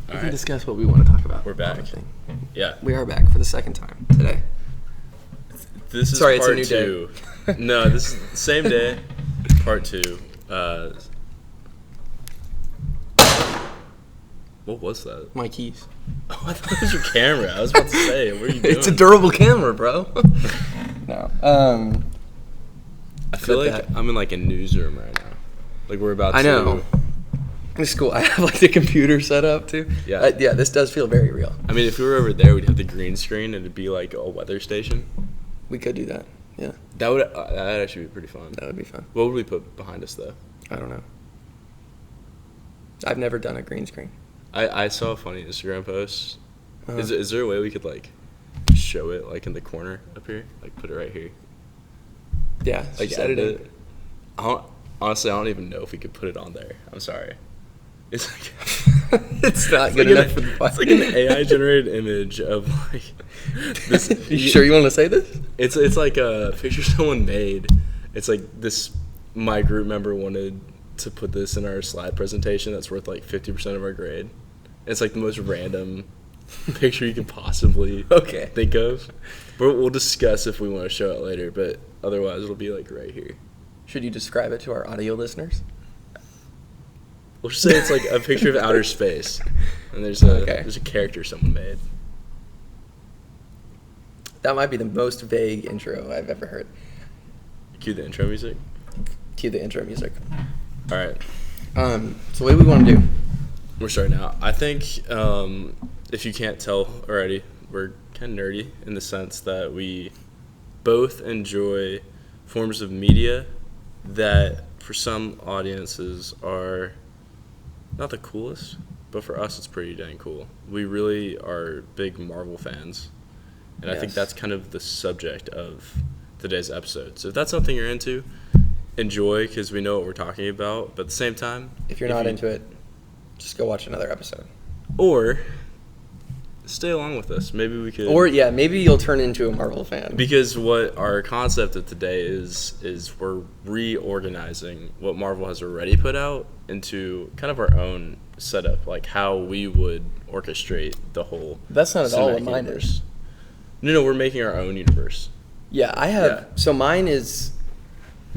We can discuss what we want to talk about. We're back. Yeah. We are back for the second time today. This is Sorry, it's a part new two. No, this is the same day. Part two. What was that? My keys. Oh, I thought it was your camera. I was about to say, what are you doing? It's a durable camera, bro. No. I feel like I'm in like a newsroom right now. Like we're about to. I know. It's cool. I have like the computer set up too. Yeah. Yeah, this does feel very real. I mean, if we were over there, we'd have the green screen and it'd be like a weather station. We could do that. Yeah. That'd actually be pretty fun. That would be fun. What would we put behind us though? I don't know. I've never done a green screen. I saw a funny Instagram post. Is there a way we could like show it like in the corner up here? Like put it right here. Yeah. Like edit it. Honestly, I don't even know if we could put it on there. I'm sorry. It's like it's not good enough for the podcast. It's like an AI generated image of like this. You sure you want to say this? It's like a picture someone made. It's like this. My group member wanted to put this in our slide presentation. That's worth like 50% of our grade. It's like the most random picture you could possibly think of. But we'll discuss if we want to show it later. But otherwise, it'll be like right here. Should you describe it to our audio listeners? We'll just say it's like a picture of outer space, and there's a character someone made. That might be the most vague intro I've ever heard. Cue the intro music. Cue the intro music. All right. So what do we want to do? We're starting out. I think if you can't tell already, we're kind of nerdy in the sense that we both enjoy forms of media that for some audiences are not the coolest, but for us it's pretty dang cool. We really are big Marvel fans, and I think that's kind of the subject of today's episode. So if that's something you're into, enjoy, because we know what we're talking about, but at the same time, if you're not into it, just go watch another episode. Or stay along with us. Maybe we could. Or maybe you'll turn into a Marvel fan. Because what our concept of today is we're reorganizing what Marvel has already put out into kind of our own setup, like how we would orchestrate the whole. That's not at all what mine universe. is. No, we're making our own universe. Yeah, I have. Yeah. So mine is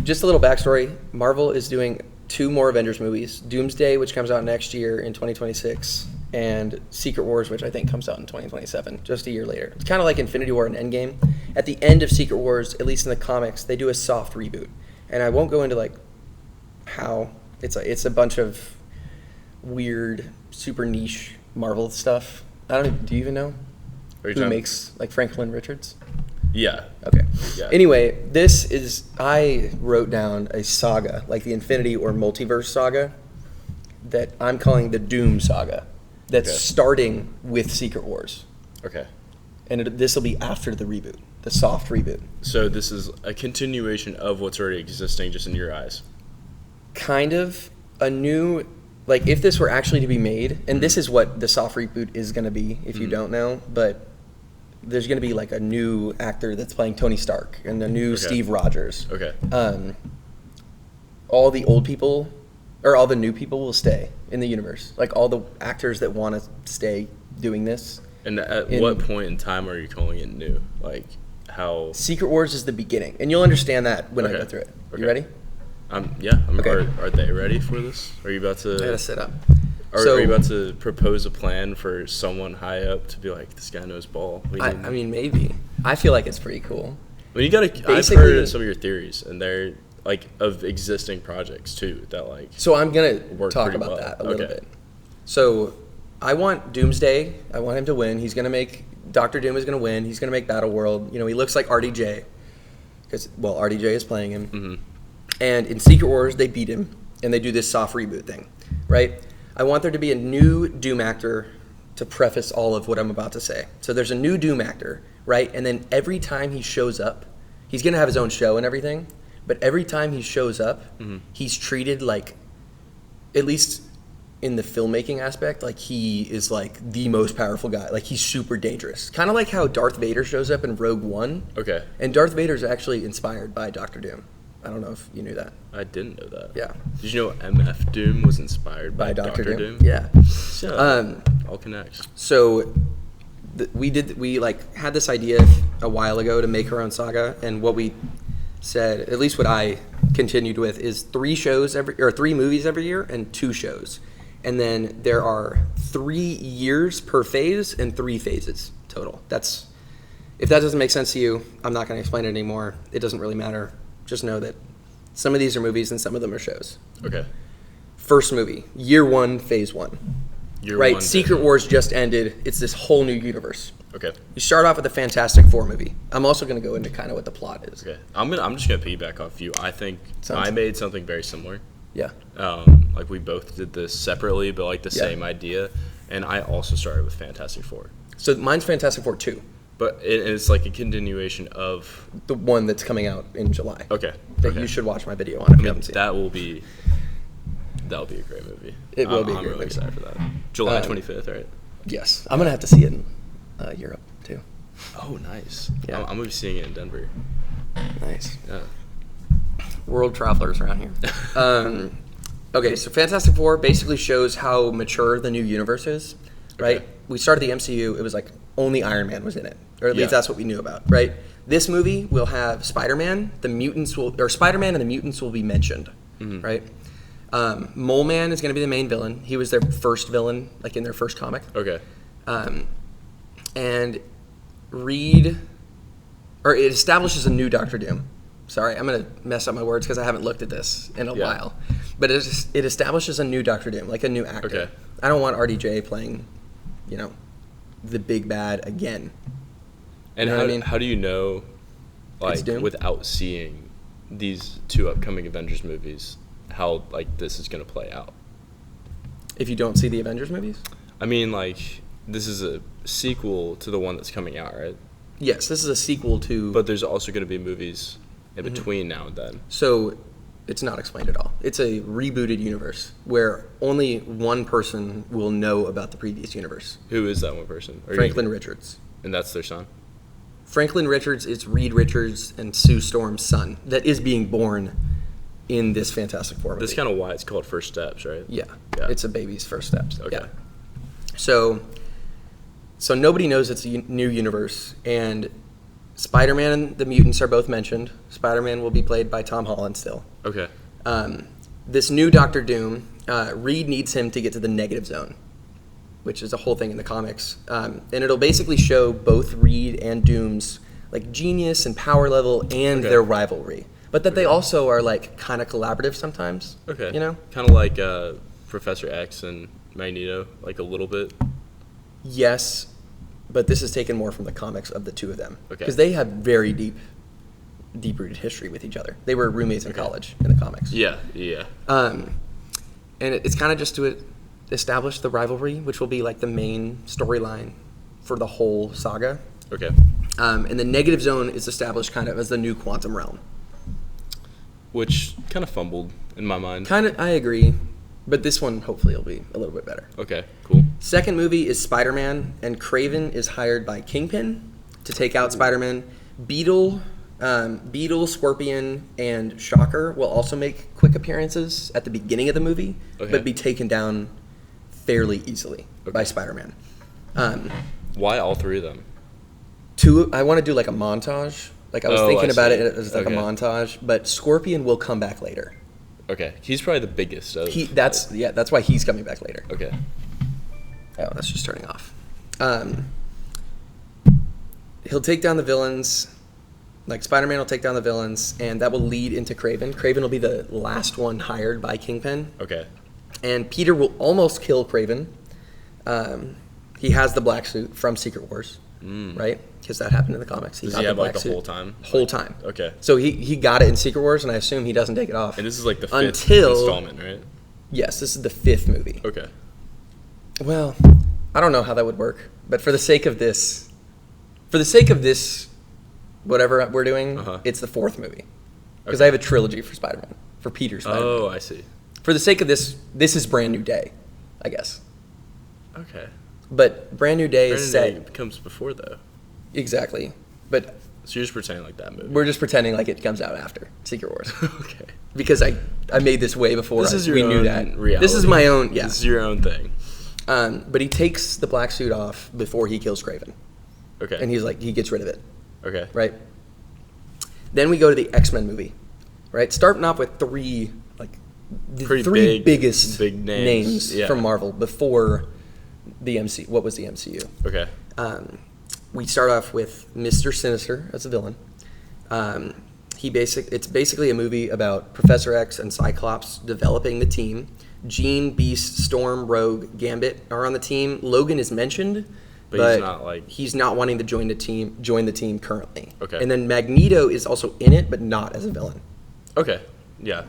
just a little backstory. Marvel is doing 2 more Avengers movies: Doomsday, which comes out next year in 2026. And Secret Wars, which I think comes out in 2027, just a year later. It's kind of like Infinity War and Endgame. At the end of Secret Wars, at least in the comics, they do a soft reboot. And I won't go into like how it's a bunch of weird, super niche Marvel stuff. Do you even know who makes like Franklin Richards? Yeah. Okay. Yeah. Anyway, I wrote down a saga, like the Infinity or Multiverse saga, that I'm calling the Doom saga. That's starting with Secret Wars. Okay. And this will be after the reboot, the soft reboot. So this is a continuation of what's already existing, just in your eyes. Kind of a new, like if this were actually to be made, and this is what the soft reboot is going to be, if you don't know, but there's going to be like a new actor that's playing Tony Stark and a new Steve Rogers. Okay. All the old people, or all the new people will stay in the universe. Like all the actors that want to stay doing this. And at what point in time are you calling it new? Like how? Secret Wars is the beginning, and you'll understand that when I go through it. You ready? Okay. Are they ready for this? Are you about to? I gotta sit up. Are you about to propose a plan for someone high up to be like, this guy knows ball? I mean, maybe. I feel like it's pretty cool. I mean, I've heard some of your theories, and they're like of existing projects too that like. So I'm gonna talk about that a little bit. So I want Doomsday. I want him to win. Doctor Doom is gonna win. He's gonna make Battleworld. He looks like RDJ because RDJ is playing him. Mm-hmm. And in Secret Wars they beat him, and they do this soft reboot thing, right? I want there to be a new Doom actor to preface all of what I'm about to say. So there's a new Doom actor, right? And then every time he shows up, he's gonna have his own show and everything. But every time he shows up, he's treated like, at least in the filmmaking aspect, like he is like the most powerful guy. Like he's super dangerous. Kind of like how Darth Vader shows up in Rogue One. Okay. And Darth Vader's actually inspired by Doctor Doom. I don't know if you knew that. I didn't know that. Yeah. Did you know MF Doom was inspired by Dr. Doom? Yeah. So, all connects. So we like had this idea a while ago to make our own saga, and what we said, at least what I continued with, is 3 movies every year and 2 shows. And then there are 3 years per phase and 3 phases total. If that doesn't make sense to you, I'm not going to explain it anymore. It doesn't really matter. Just know that some of these are movies and some of them are shows. Okay. First movie, year 1, phase 1. Right? Secret Wars just ended. It's this whole new universe. Okay. You start off with a Fantastic Four movie. I'm also going to go into kind of what the plot is. Okay. I'm just gonna piggyback off you. I think I made something very similar. Yeah. Like we both did this separately, but like the same idea. And I also started with Fantastic Four. So mine's Fantastic Four 2. But it's like a continuation of the one that's coming out in July. Okay. That you should watch my video on if you haven't seen it. That'll be a great movie. It will be a great movie. I'm really excited for that. July 25th, right? Yes. I'm going to have to see it in Europe, too. Oh, nice. Yeah. I'm going to be seeing it in Denver. Nice. Yeah. World travelers around here. Okay, so Fantastic Four basically shows how mature the new universe is, right? Okay. We started the MCU, it was like only Iron Man was in it, or at least that's what we knew about, right? This movie will have Spider-Man, Spider-Man and the mutants will be mentioned, right? Mole Man is going to be the main villain. He was their first villain, like in their first comic. Okay. And it establishes a new Doctor Doom. Sorry, I'm going to mess up my words because I haven't looked at this in a while. But it establishes a new Doctor Doom, like a new actor. Okay. I don't want RDJ playing, the big bad again. And how do you know, like, Doom? without seeing these 2 upcoming Avengers movies, how, like, this is going to play out? If you don't see the Avengers movies? I mean, like, this is a sequel to the one that's coming out, right? Yes, this is a sequel to... But there's also going to be movies in between now and then. So it's not explained at all. It's a rebooted universe where only one person will know about the previous universe. Who is that one person? Franklin Richards. And that's their son? Franklin Richards is Reed Richards and Sue Storm's son that is being born in this Fantastic Four movie. That's kind of why it's called First Steps, right? Yeah. It's a baby's first steps. Okay. Yeah. So nobody knows it's a new universe, and Spider-Man and the mutants are both mentioned. Spider-Man will be played by Tom Holland still. Okay. This new Doctor Doom, Reed needs him to get to the negative zone, which is a whole thing in the comics. And it'll basically show both Reed and Doom's like genius and power level and their rivalry. But that they also are like kind of collaborative sometimes. Okay. Kind of like Professor X and Magneto, like a little bit. Yes, but this is taken more from the comics of the 2 of them. Okay. Because they have very deep-rooted history with each other. They were roommates in college in the comics. Yeah. And it's kind of just to establish the rivalry, which will be like the main storyline for the whole saga. Okay. And the negative zone is established kind of as the new quantum realm. Which kind of fumbled in my mind. I agree. But this one, hopefully, will be a little bit better. Okay, cool. Second movie is Spider-Man, and Kraven is hired by Kingpin to take out Spider-Man. Beetle, Scorpion, and Shocker will also make quick appearances at the beginning of the movie, but be taken down fairly easily by Spider-Man. Why all 3 of them? I want to do like a montage. Like I was thinking about it as like a montage, but Scorpion will come back later. Okay, he's probably the biggest. That's why he's coming back later. Okay. Oh, that's just turning off. He'll take down the villains. Like Spider-Man will take down the villains, and that will lead into Kraven. Kraven will be the last one hired by Kingpin. Okay. And Peter will almost kill Kraven. He has the black suit from Secret Wars, right? Because that happened in the comics. Does he have like the whole time? Whole time. Okay. So he got it in Secret Wars, and I assume he doesn't take it off. And this is like the 5th installment, right? Yes, this is the 5th movie. Okay. Well, I don't know how that would work, but for the sake of this, whatever we're doing, it's the 4th movie. Because I have a trilogy for Spider-Man, for Peter Spider-Man. Oh, I see. For the sake of this is Brand New Day, I guess. Okay. But Brand New Day is set. Brand New Day comes before, though. Exactly. But so you're just pretending like that movie. We're just pretending like it comes out after Secret Wars. Okay. Because I made this way before we knew that. Reality. This is my own, yeah. This is your own thing. But he takes the black suit off before he kills Kraven. Okay. And he gets rid of it. Okay. Right? Then we go to the X-Men movie. Right? Starting off with three biggest big names from Marvel before the MCU. What was the MCU? Okay. We start off with Mr. Sinister as a villain. It's basically a movie about Professor X and Cyclops developing the team. Jean, Beast, Storm, Rogue, Gambit are on the team. Logan is mentioned, but he's not wanting to join the team currently. Okay. And then Magneto is also in it, but not as a villain. Okay. Yeah.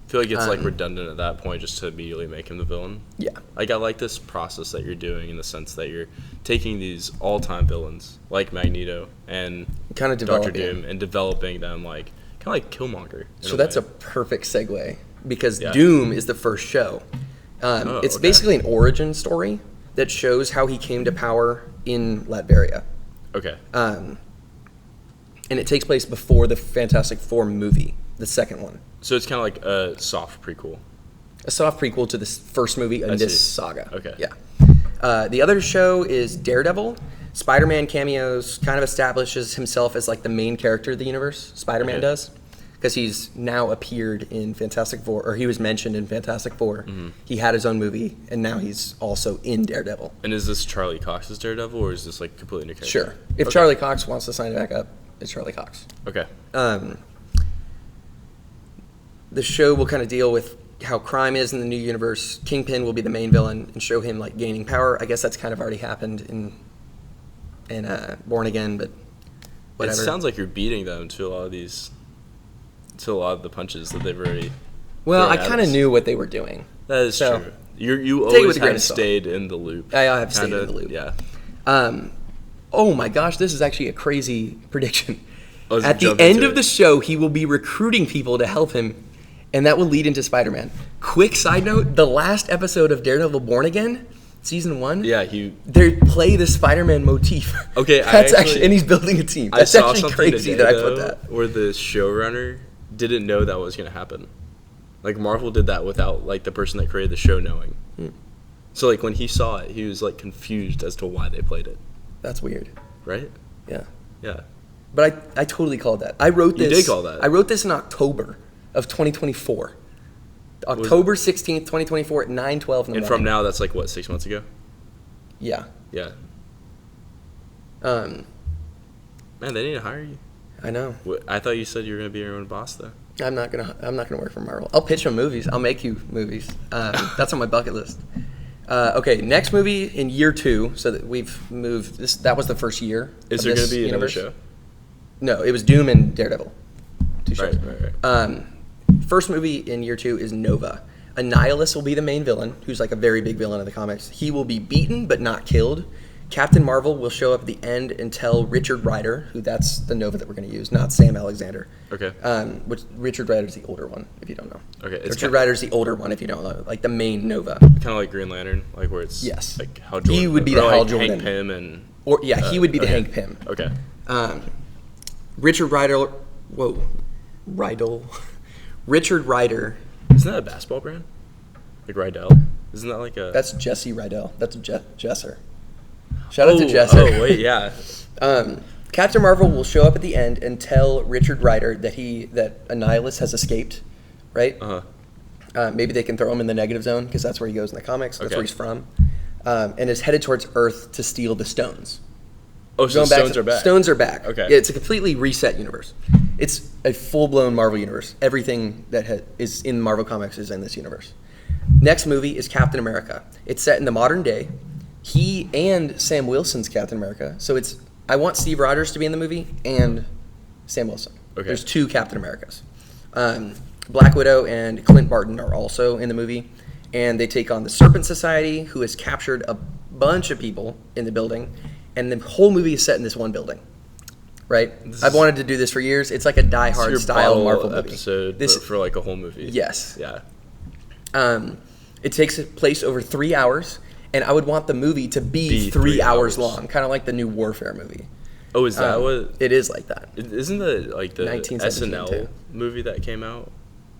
I feel like it's redundant at that point just to immediately make him the villain. Yeah. I like this process that you're doing in the sense that you're taking these all-time villains like Magneto and kind of Doctor Doom and developing them kind of like Killmonger. So that's a perfect segue because Doom is the first show. It's basically an origin story that shows how he came to power in Latveria. Okay. And it takes place before the Fantastic Four movie, the second one. So it's kind of like a soft prequel. A soft prequel to this first movie in this saga. Okay. Yeah. The other show is Daredevil. Spider-Man cameos, kind of establishes himself as like the main character of the universe. Spider-Man does. Because he's now appeared in Fantastic Four, or he was mentioned in Fantastic Four. Mm-hmm. He had his own movie, and now he's also in Daredevil. And is this Charlie Cox's Daredevil, or is this like completely new character? Sure. If Charlie Cox wants to sign it back up, it's Charlie Cox. Okay. The show will kind of deal with how crime is in the new universe. Kingpin will be the main villain and show him like gaining power. I guess that's kind of already happened in Born Again, but whatever. It sounds like you're beating them to a lot of the punches that they've already. Well, I kind of knew what they were doing. That is true. You always have stayed in the loop. I have stayed in the loop. Yeah. Oh my gosh, this is actually a crazy prediction. At the end of the show, he will be recruiting people to help him. And that will lead into Spider-Man. Quick side note, the last episode of Daredevil Born Again, season 1, they play the Spider-Man motif. Okay, and he's building a team. That's actually crazy that I put that. Where the showrunner didn't know that was going to happen. Like Marvel did that without like the person that created the show knowing. So like when he saw it, he was like confused as to why they played it. That's weird. Right? Yeah. Yeah. But I totally called that. I wrote this. You did call that. I wrote this in October of 2024. October 16th, 2024 at 9:12 in the morning. And from now, that's like, what, 6 months ago? Yeah. Yeah. Man, they need to hire you. I know. I thought you said you were going to be your own boss, though. I'm not gonna work for Marvel. I'll pitch them movies. I'll make you movies. That's on my bucket list. Okay, next movie in year 2. So that we've moved. That was the first year. Is there going to be another show? No, it was Doom and Daredevil. 2 shows. Right. First movie in year 2 is Nova. Annihilus will be the main villain, who's like a very big villain in the comics. He will be beaten but not killed. Captain Marvel will show up at the end and tell Richard Rider, that's the Nova that we're going to use, not Sam Alexander. Okay. Which Richard Rider's the older one, if you don't know. Okay. Richard Rider's the older one, if you don't know, like the main Nova. Kind of like Green Lantern, like where it's like Hal Jordan. He would be the Hal Jordan. Hank Pym and. He would be the Hank Pym. Okay. Richard Rider. Whoa. Richard Rider. Isn't that a basketball brand? Like Rydell? Isn't that like a... That's Jesse Rydell. That's Jesser. Shout out to Jesser. Oh, wait, yeah. Captain Marvel will show up at the end and tell Richard Rider that Annihilus has escaped, right? Maybe they can throw him in the negative zone because that's where he goes in the comics. That's where he's from. And is headed towards Earth to steal the stones. Oh, so stones are back. Stones are back. Okay. Yeah, it's a completely reset universe. It's a full-blown Marvel universe. Everything that is in Marvel Comics is in this universe. Next movie is Captain America. It's set in the modern day. He and Sam Wilson's Captain America. So I want Steve Rogers to be in the movie and Sam Wilson. Okay. There's 2 Captain Americas. Black Widow and Clint Barton are also in the movie. And they take on the Serpent Society, who has captured a bunch of people in the building. And the whole movie is set in this one building, right? I've wanted to do this for years. It's like a Die Hard style Marvel movie. Episode for like a whole movie. Yes. Yeah. It takes place over 3 hours, and I would want the movie to be 3 hours long, kind of like the new Warfare movie. Oh, is that what? It is like that. Isn't the SNL movie that came out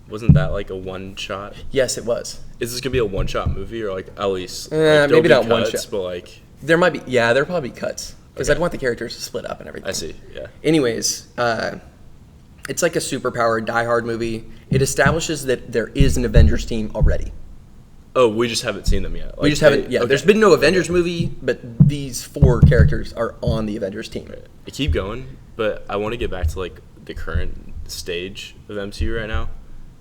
wasn't that like a one shot? Yes, it was. Is this gonna be a one shot movie or like at least like, there'll maybe be not one cuts, shot. but like There might be, yeah, there'll probably be cuts because Okay. I'd want the characters to split up and everything. I see, yeah. Anyways, it's like a superpowered Die Hard movie. It establishes that there is an Avengers team already. Oh, we just haven't seen them yet. We just haven't. Yeah, okay. there's been no Avengers movie, but these 4 characters are on the Avengers team. I keep going, but I want to get back to like the current stage of MCU right now,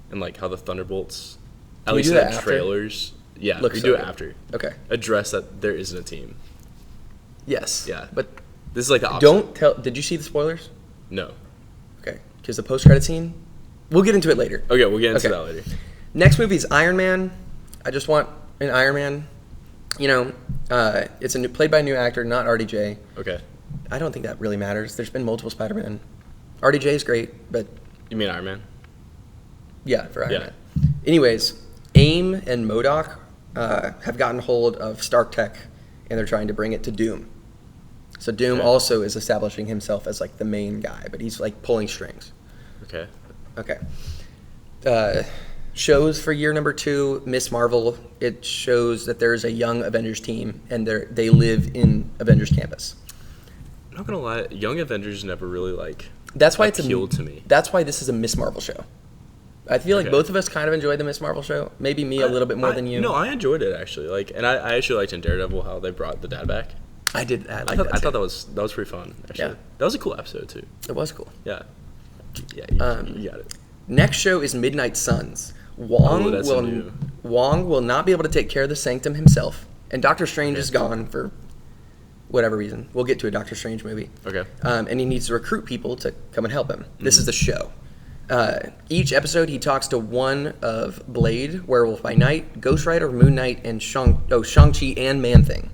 and like how the Thunderbolts, at Can we least do in that the after? trailers, yeah, Looks we so do it good. after. Okay. Address that there isn't a team. Yes. Yeah. But This is like the opposite. don't tell. Did you see the spoilers? No. Okay. Because the post-credit scene. We'll get into it later. Okay, we'll get into Okay. that later. Next movie is Iron Man. I just want an Iron Man. You know, it's played by a new actor, not RDJ. Okay. I don't think that really matters. There's been multiple Spider-Man. RDJ is great, but You mean Iron Man? yeah, for Iron Yeah. Man. Anyways, AIM and MODOK have gotten hold of Stark Tech, and they're trying to bring it to Doom. So Doom Okay. also is establishing himself as like the main guy, but he's like pulling strings. Okay. Okay. Shows for year number 2, Miss Marvel. It shows that there's a young Avengers team, and they live in Avengers campus. I'm not gonna lie, Young Avengers never really like That's why it's appealed to me. That's why this is a Miss Marvel show. I feel like Okay. both of us kind of enjoyed the Miss Marvel show. Maybe me a little bit more than you. No, I enjoyed it actually. Like, and I actually liked in Daredevil how they brought the dad back. I did. I I like thought, that. I too. thought that was pretty fun. Actually, Yeah. that was a cool episode too. It was cool. Yeah, yeah, you got it. Next show is Midnight Suns. Wong Oh, that's will new. Wong will not be able to take care of the Sanctum himself, and Doctor Strange is gone for whatever reason. We'll get to a Doctor Strange movie. Okay. And he needs to recruit people to come and help him. This is the show. Each episode, he talks to one of Blade, Werewolf by Night, Ghost Rider, Moon Knight, and Shang-Chi and Man-Thing.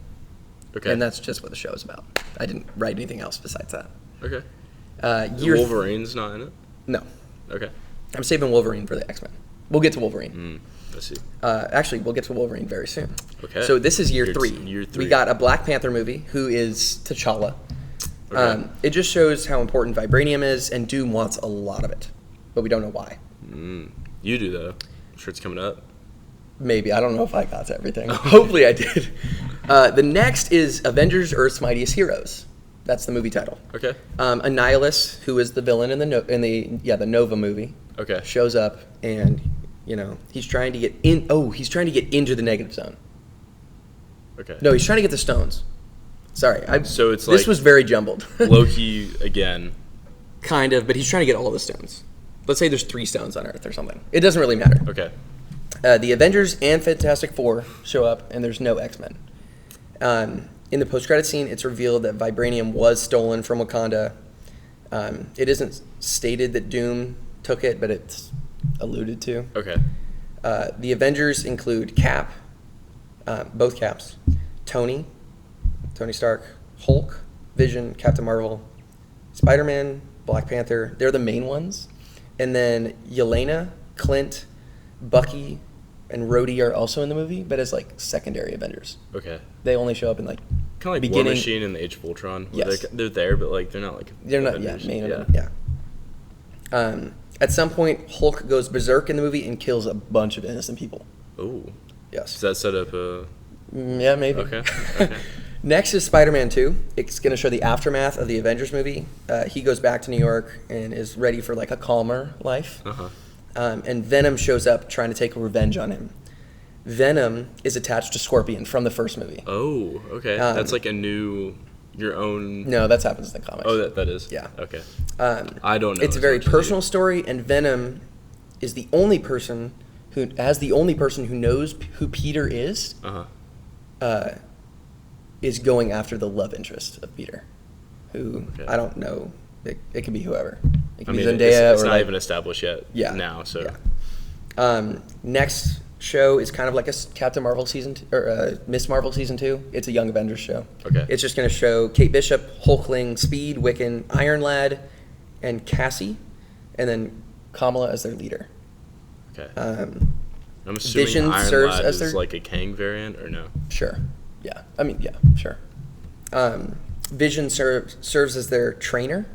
Okay. And that's just what the show is about. I didn't write anything else besides that. Okay. Wolverine. Wolverine's not in it. No. Okay. I'm saving Wolverine for the X-Men. We'll get to Wolverine. Let's see. Actually, we'll get to Wolverine very soon. Okay. So this is year Year 3. year 3. We got a Black Panther movie who is T'Challa. Okay. It just shows how important vibranium is, and Doom wants a lot of it, but we don't know why. You do though. I'm sure it's coming up. Maybe. I don't know if I got to everything. Hopefully I did. The next is Avengers: Earth's Mightiest Heroes. That's the movie title. Okay. Annihilus, who is the villain in the Nova movie, Okay. shows up, and he's trying to get in. Oh, he's trying to get into the negative zone. Okay. No, he's trying to get the stones. Sorry, So it's this like- was very jumbled. Loki again. Kind of, but he's trying to get all the stones. Let's say there's 3 stones on Earth or something. It doesn't really matter. Okay. The Avengers and Fantastic Four show up, and there's no X-Men. In the post-credit scene, it's revealed that vibranium was stolen from Wakanda. It isn't stated that Doom took it, but it's alluded to. Okay. The Avengers include Cap, both Caps, Tony Stark, Hulk, Vision, Captain Marvel, Spider-Man, Black Panther. They're the main ones. And then Yelena, Clint, Bucky, and Rhodey are also in the movie, but as like secondary Avengers. Okay. They only show up in like Kind of like War Machine and the Age of Ultron. Where Yes. they're there, but like they're not like. they're not Avengers. main. Yeah. At some point, Hulk goes berserk in the movie and kills a bunch of innocent people. Oh. Yes. Does that set up a? Yeah, maybe. Okay. Okay. Next is Spider-Man 2. It's going to show the aftermath of the Avengers movie. He goes back to New York and is ready for like a calmer life. Uh-huh. And Venom shows up trying to take revenge on him. Venom is attached to Scorpion from the first movie. Oh. Okay. That's like a new, your own. No, that happens in the comics. Oh, that is. Yeah. Okay. I don't know. It's a as very much as personal you. story, and Venom is the only person who knows who Peter is. Uh-huh. Is going after the love interest of Peter, who Okay. I don't know. It could be whoever. It I could mean, be Zendaya it's or not like, even established yet. Yeah. Now, so. Yeah. Next show is kind of like a Captain Marvel season or Miss Marvel season 2. It's a Young Avengers show. Okay. It's just going to show Kate Bishop, Hulkling, Speed, Wiccan, Iron Lad, and Cassie, and then Kamala as their leader. Okay. Um, I'm assuming Vision Iron serves Lad as is their- like a Kang variant, or no? Sure. Yeah. I mean, yeah, sure. Vision serves as their trainer.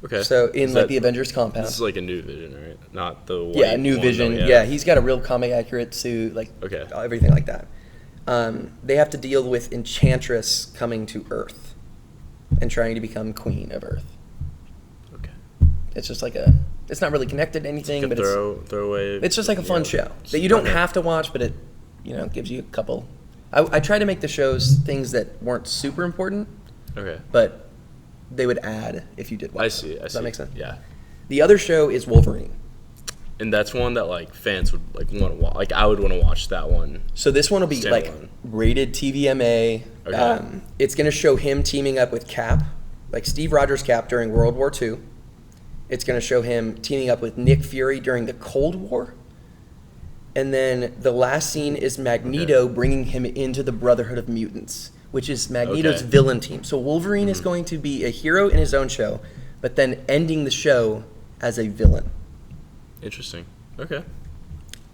Okay. So in Is like that- the Avengers compound. This is like a New Vision, right? Not the white Yeah, New one, Vision. though, Yeah, he's got a real comic accurate suit, like Okay. everything like that. They have to deal with Enchantress coming to Earth and trying to become Queen of Earth. Okay. It's just like it's not really connected to anything, but Throwaway. it's just like a fun show that you don't have to watch, but it gives you a couple. I try to make the shows things that weren't super important, Okay. but they would add if you did watch. I see. Does that make sense? Yeah. The other show is Wolverine. And that's one that like fans would like want to watch. Like I would want to watch that one. So this one will be like Standalone. rated TVMA. Okay. It's going to show him teaming up with Cap, like Steve Rogers Cap during World War II. It's going to show him teaming up with Nick Fury during the Cold War. And then the last scene is Magneto bringing him into the Brotherhood of Mutants, which is Magneto's Okay. villain team. So Wolverine is going to be a hero in his own show, but then ending the show as a villain. Interesting. Okay.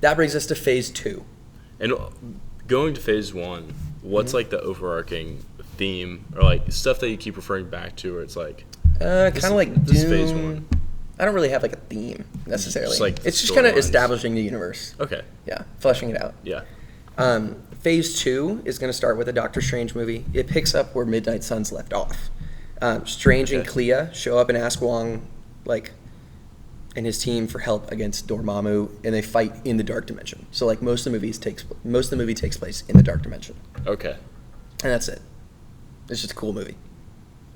That brings us to Phase 2. And going to phase 1, what's like the overarching theme or like stuff that you keep referring back to where it's like Kind of like this is Dune. Phase 1. I don't really have like a theme necessarily. Just, like, it's just kind of storylines. establishing the universe. Okay. Yeah, fleshing it out. Yeah. Phase 2 is going to start with a Doctor Strange movie. It picks up where Midnight Suns left off. Strange and Okay. Clea show up and ask Wong, and his team for help against Dormammu, and they fight in the Dark Dimension. So like most of the movie takes place in the Dark Dimension, Okay. and that's it. It's just a cool movie.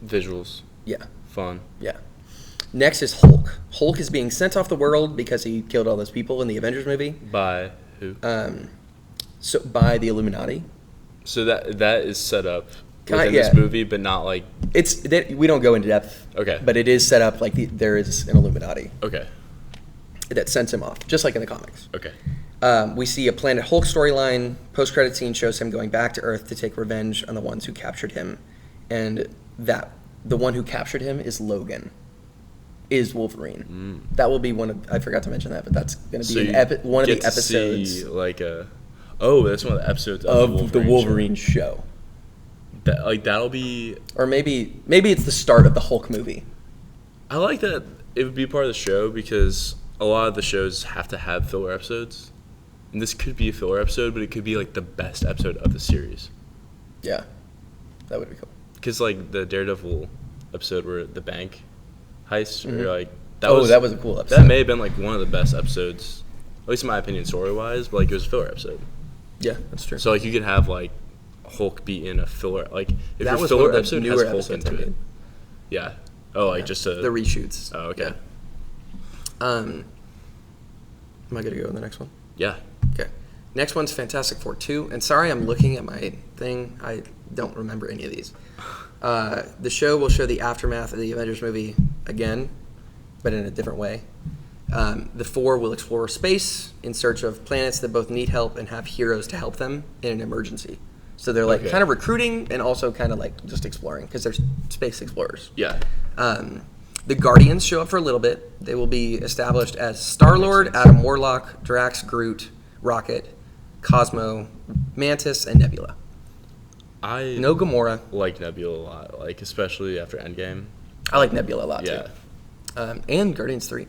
Visuals. Yeah. Fun. Yeah. Next is Hulk. Hulk is being sent off the world because he killed all those people in the Avengers movie. By who? So by the Illuminati. So that is set up Kinda, within yeah. this movie, but not like We don't go into depth. Okay. But it is set up like there is an Illuminati okay. that sends him off, just like in the comics. Okay. We see a Planet Hulk storyline. Post-credit scene shows him going back to Earth to take revenge on the ones who captured him, and the one who captured him is Logan. Is Wolverine. That will be I forgot to mention that, but that's going to be one of the episodes See like that's one of the episodes of the show. Wolverine show. That'll be. Or maybe it's the start of the Hulk movie. I like that it would be part of the show because a lot of the shows have to have filler episodes, and this could be a filler episode, but it could be like the best episode of the series. Yeah, that would be cool. Because like the Daredevil episode where the bank heist, or like That was a cool episode. That may have been like one of the best episodes, at least in my opinion, story wise. But like it was a filler episode, Yeah, that's true. so like you could have like Hulk be in a filler, like if that your was filler one of the episode newer has Hulk episodes I into it. did. Yeah. Oh, like just The reshoots. Oh, okay. Yeah. Am I going to go to the next one? Yeah. Okay. Next one's Fantastic Four 2. And sorry, I'm looking at my thing. I don't remember any of these. The show will show the aftermath of the Avengers movie again, but in a different way. The Four will explore space in search of planets that both need help and have heroes to help them in an emergency. So they're like Okay. kind of recruiting and also kind of like just exploring because they're space explorers. Yeah. The Guardians show up for a little bit. They will be established as Star-Lord, Adam Warlock, Drax, Groot, Rocket, Cosmo, Mantis, and Nebula. I No Gamora. like Nebula a lot, like especially after Endgame. I like Nebula a lot Yeah. too. And Guardians 3.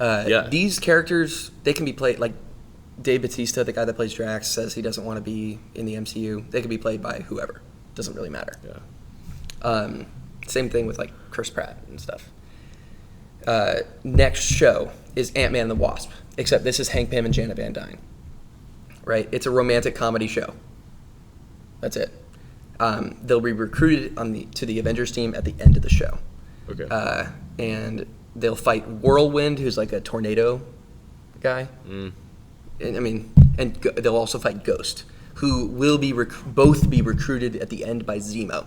Yeah. These characters, they can be played, like Dave Bautista, the guy that plays Drax, says he doesn't want to be in the MCU. They can be played by whoever. Doesn't really matter. Yeah. Same thing with like Chris Pratt and stuff. Next show is Ant-Man and the Wasp, except this is Hank Pym and Janet Van Dyne. Right? It's a romantic comedy show. That's it. They'll be recruited to the Avengers team at the end of the show. Okay. And they'll fight Whirlwind, who's like a tornado guy. And they'll also fight Ghost, who will be both be recruited at the end by Zemo.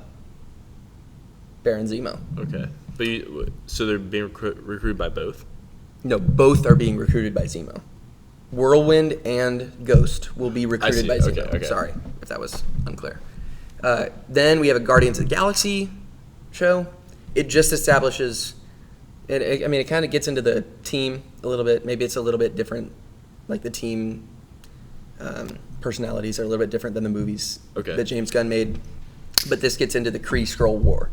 Baron Zemo. Okay. But so they're being recruited by both? No, both are being recruited by Zemo. Whirlwind and Ghost will be recruited see. by Zemo. Okay. Sorry if that was unclear. Then we have a Guardians of the Galaxy show. It just establishes, it kind of gets into the team a little bit. Maybe it's a little bit different. Like the team personalities are a little bit different than the movies Okay. that James Gunn made. But this gets into the Kree Skrull War.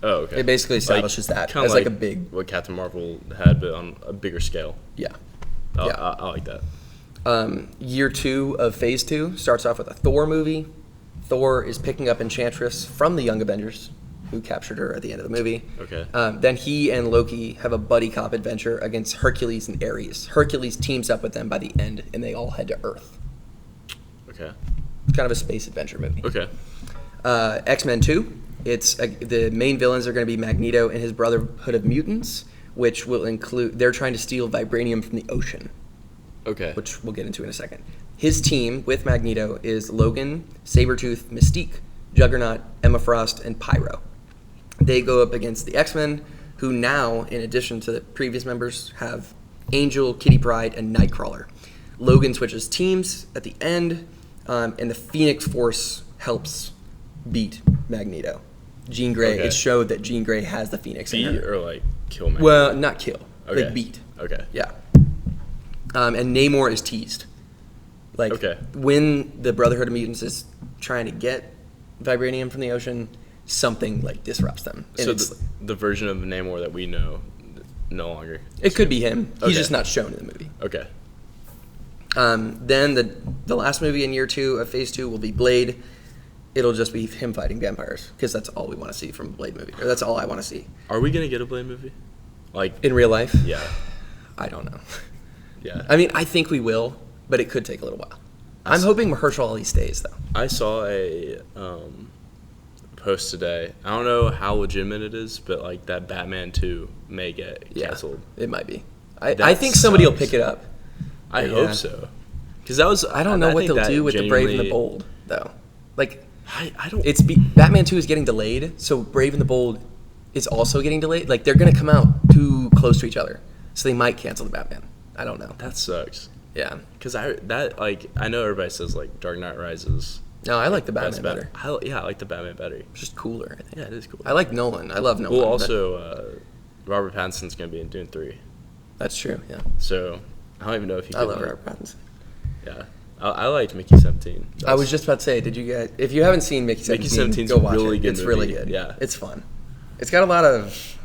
Oh, okay. It basically establishes that kinda as like a big, what Captain Marvel had, but on a bigger scale. yeah. I, Yeah. I like that. Year 2 of Phase 2 starts off with a Thor movie. Thor is picking up Enchantress from the Young Avengers, who captured her at the end of the movie. Okay. Then he and Loki have a buddy cop adventure against Hercules and Ares. Hercules teams up with them by the end, and they all head to Earth. Okay. It's kind of a space adventure movie. Okay. X-Men 2. The main villains are going to be Magneto and his Brotherhood of Mutants, which will include, they're trying to steal vibranium from the ocean, Okay. which we'll get into in a second. His team with Magneto is Logan, Sabretooth, Mystique, Juggernaut, Emma Frost, and Pyro. They go up against the X-Men, who now, in addition to the previous members, have Angel, Kitty Pryde, and Nightcrawler. Logan switches teams at the end, and the Phoenix Force helps beat Magneto. Jean Grey, Okay. it showed that Jean Grey has the Phoenix in Beat her. or like kill Magneto? Well, not kill, Okay. like beat. Okay. Yeah. And Namor is teased. Like, Okay. when the Brotherhood of Mutants is trying to get vibranium from the ocean, something, like, disrupts them. And So it's, the version of Namor that we know, no longer. it could be him. He's Okay. just not shown in the movie. Okay. Then the last movie in year 2 of Phase 2 will be Blade. It'll just be him fighting vampires, because that's all we want to see from a Blade movie. Or that's all I want to see. Are we gonna get a Blade movie? Like, In real life? yeah, I don't know. yeah. I mean, I think we will, but it could take a little while. I'm hoping Mahershala Ali stays, though. I saw a post today. I don't know how legitimate it is, but like that Batman 2 may get canceled. It might be. I That think somebody will sucks. pick it up. I Yeah. hope so. Because that was I don't know what think they'll that do with the Brave and the genuinely- Bold, though. Like, I don't. Batman 2 is getting delayed, so Brave and the Bold is also getting delayed. Like, they're going to come out too close to each other, so they might cancel the Batman. I don't know. That sucks. Yeah. Because I know everybody says like Dark Knight Rises. No, I like the That's Batman better. I like the Batman better. It's just cooler, I think. Yeah, it is cool. I like Nolan. I love Nolan. Well, but also, Robert Pattinson's gonna be in Dune 3, that's true, yeah. so I don't even know if he. I could, love like- Robert Pattinson. Yeah, I liked Mickey 17. I was just about to say, did you guys, if you haven't seen Mickey 17, 17 's go a watch really it. good It's really movie. good. Yeah. It's fun. It's got a lot of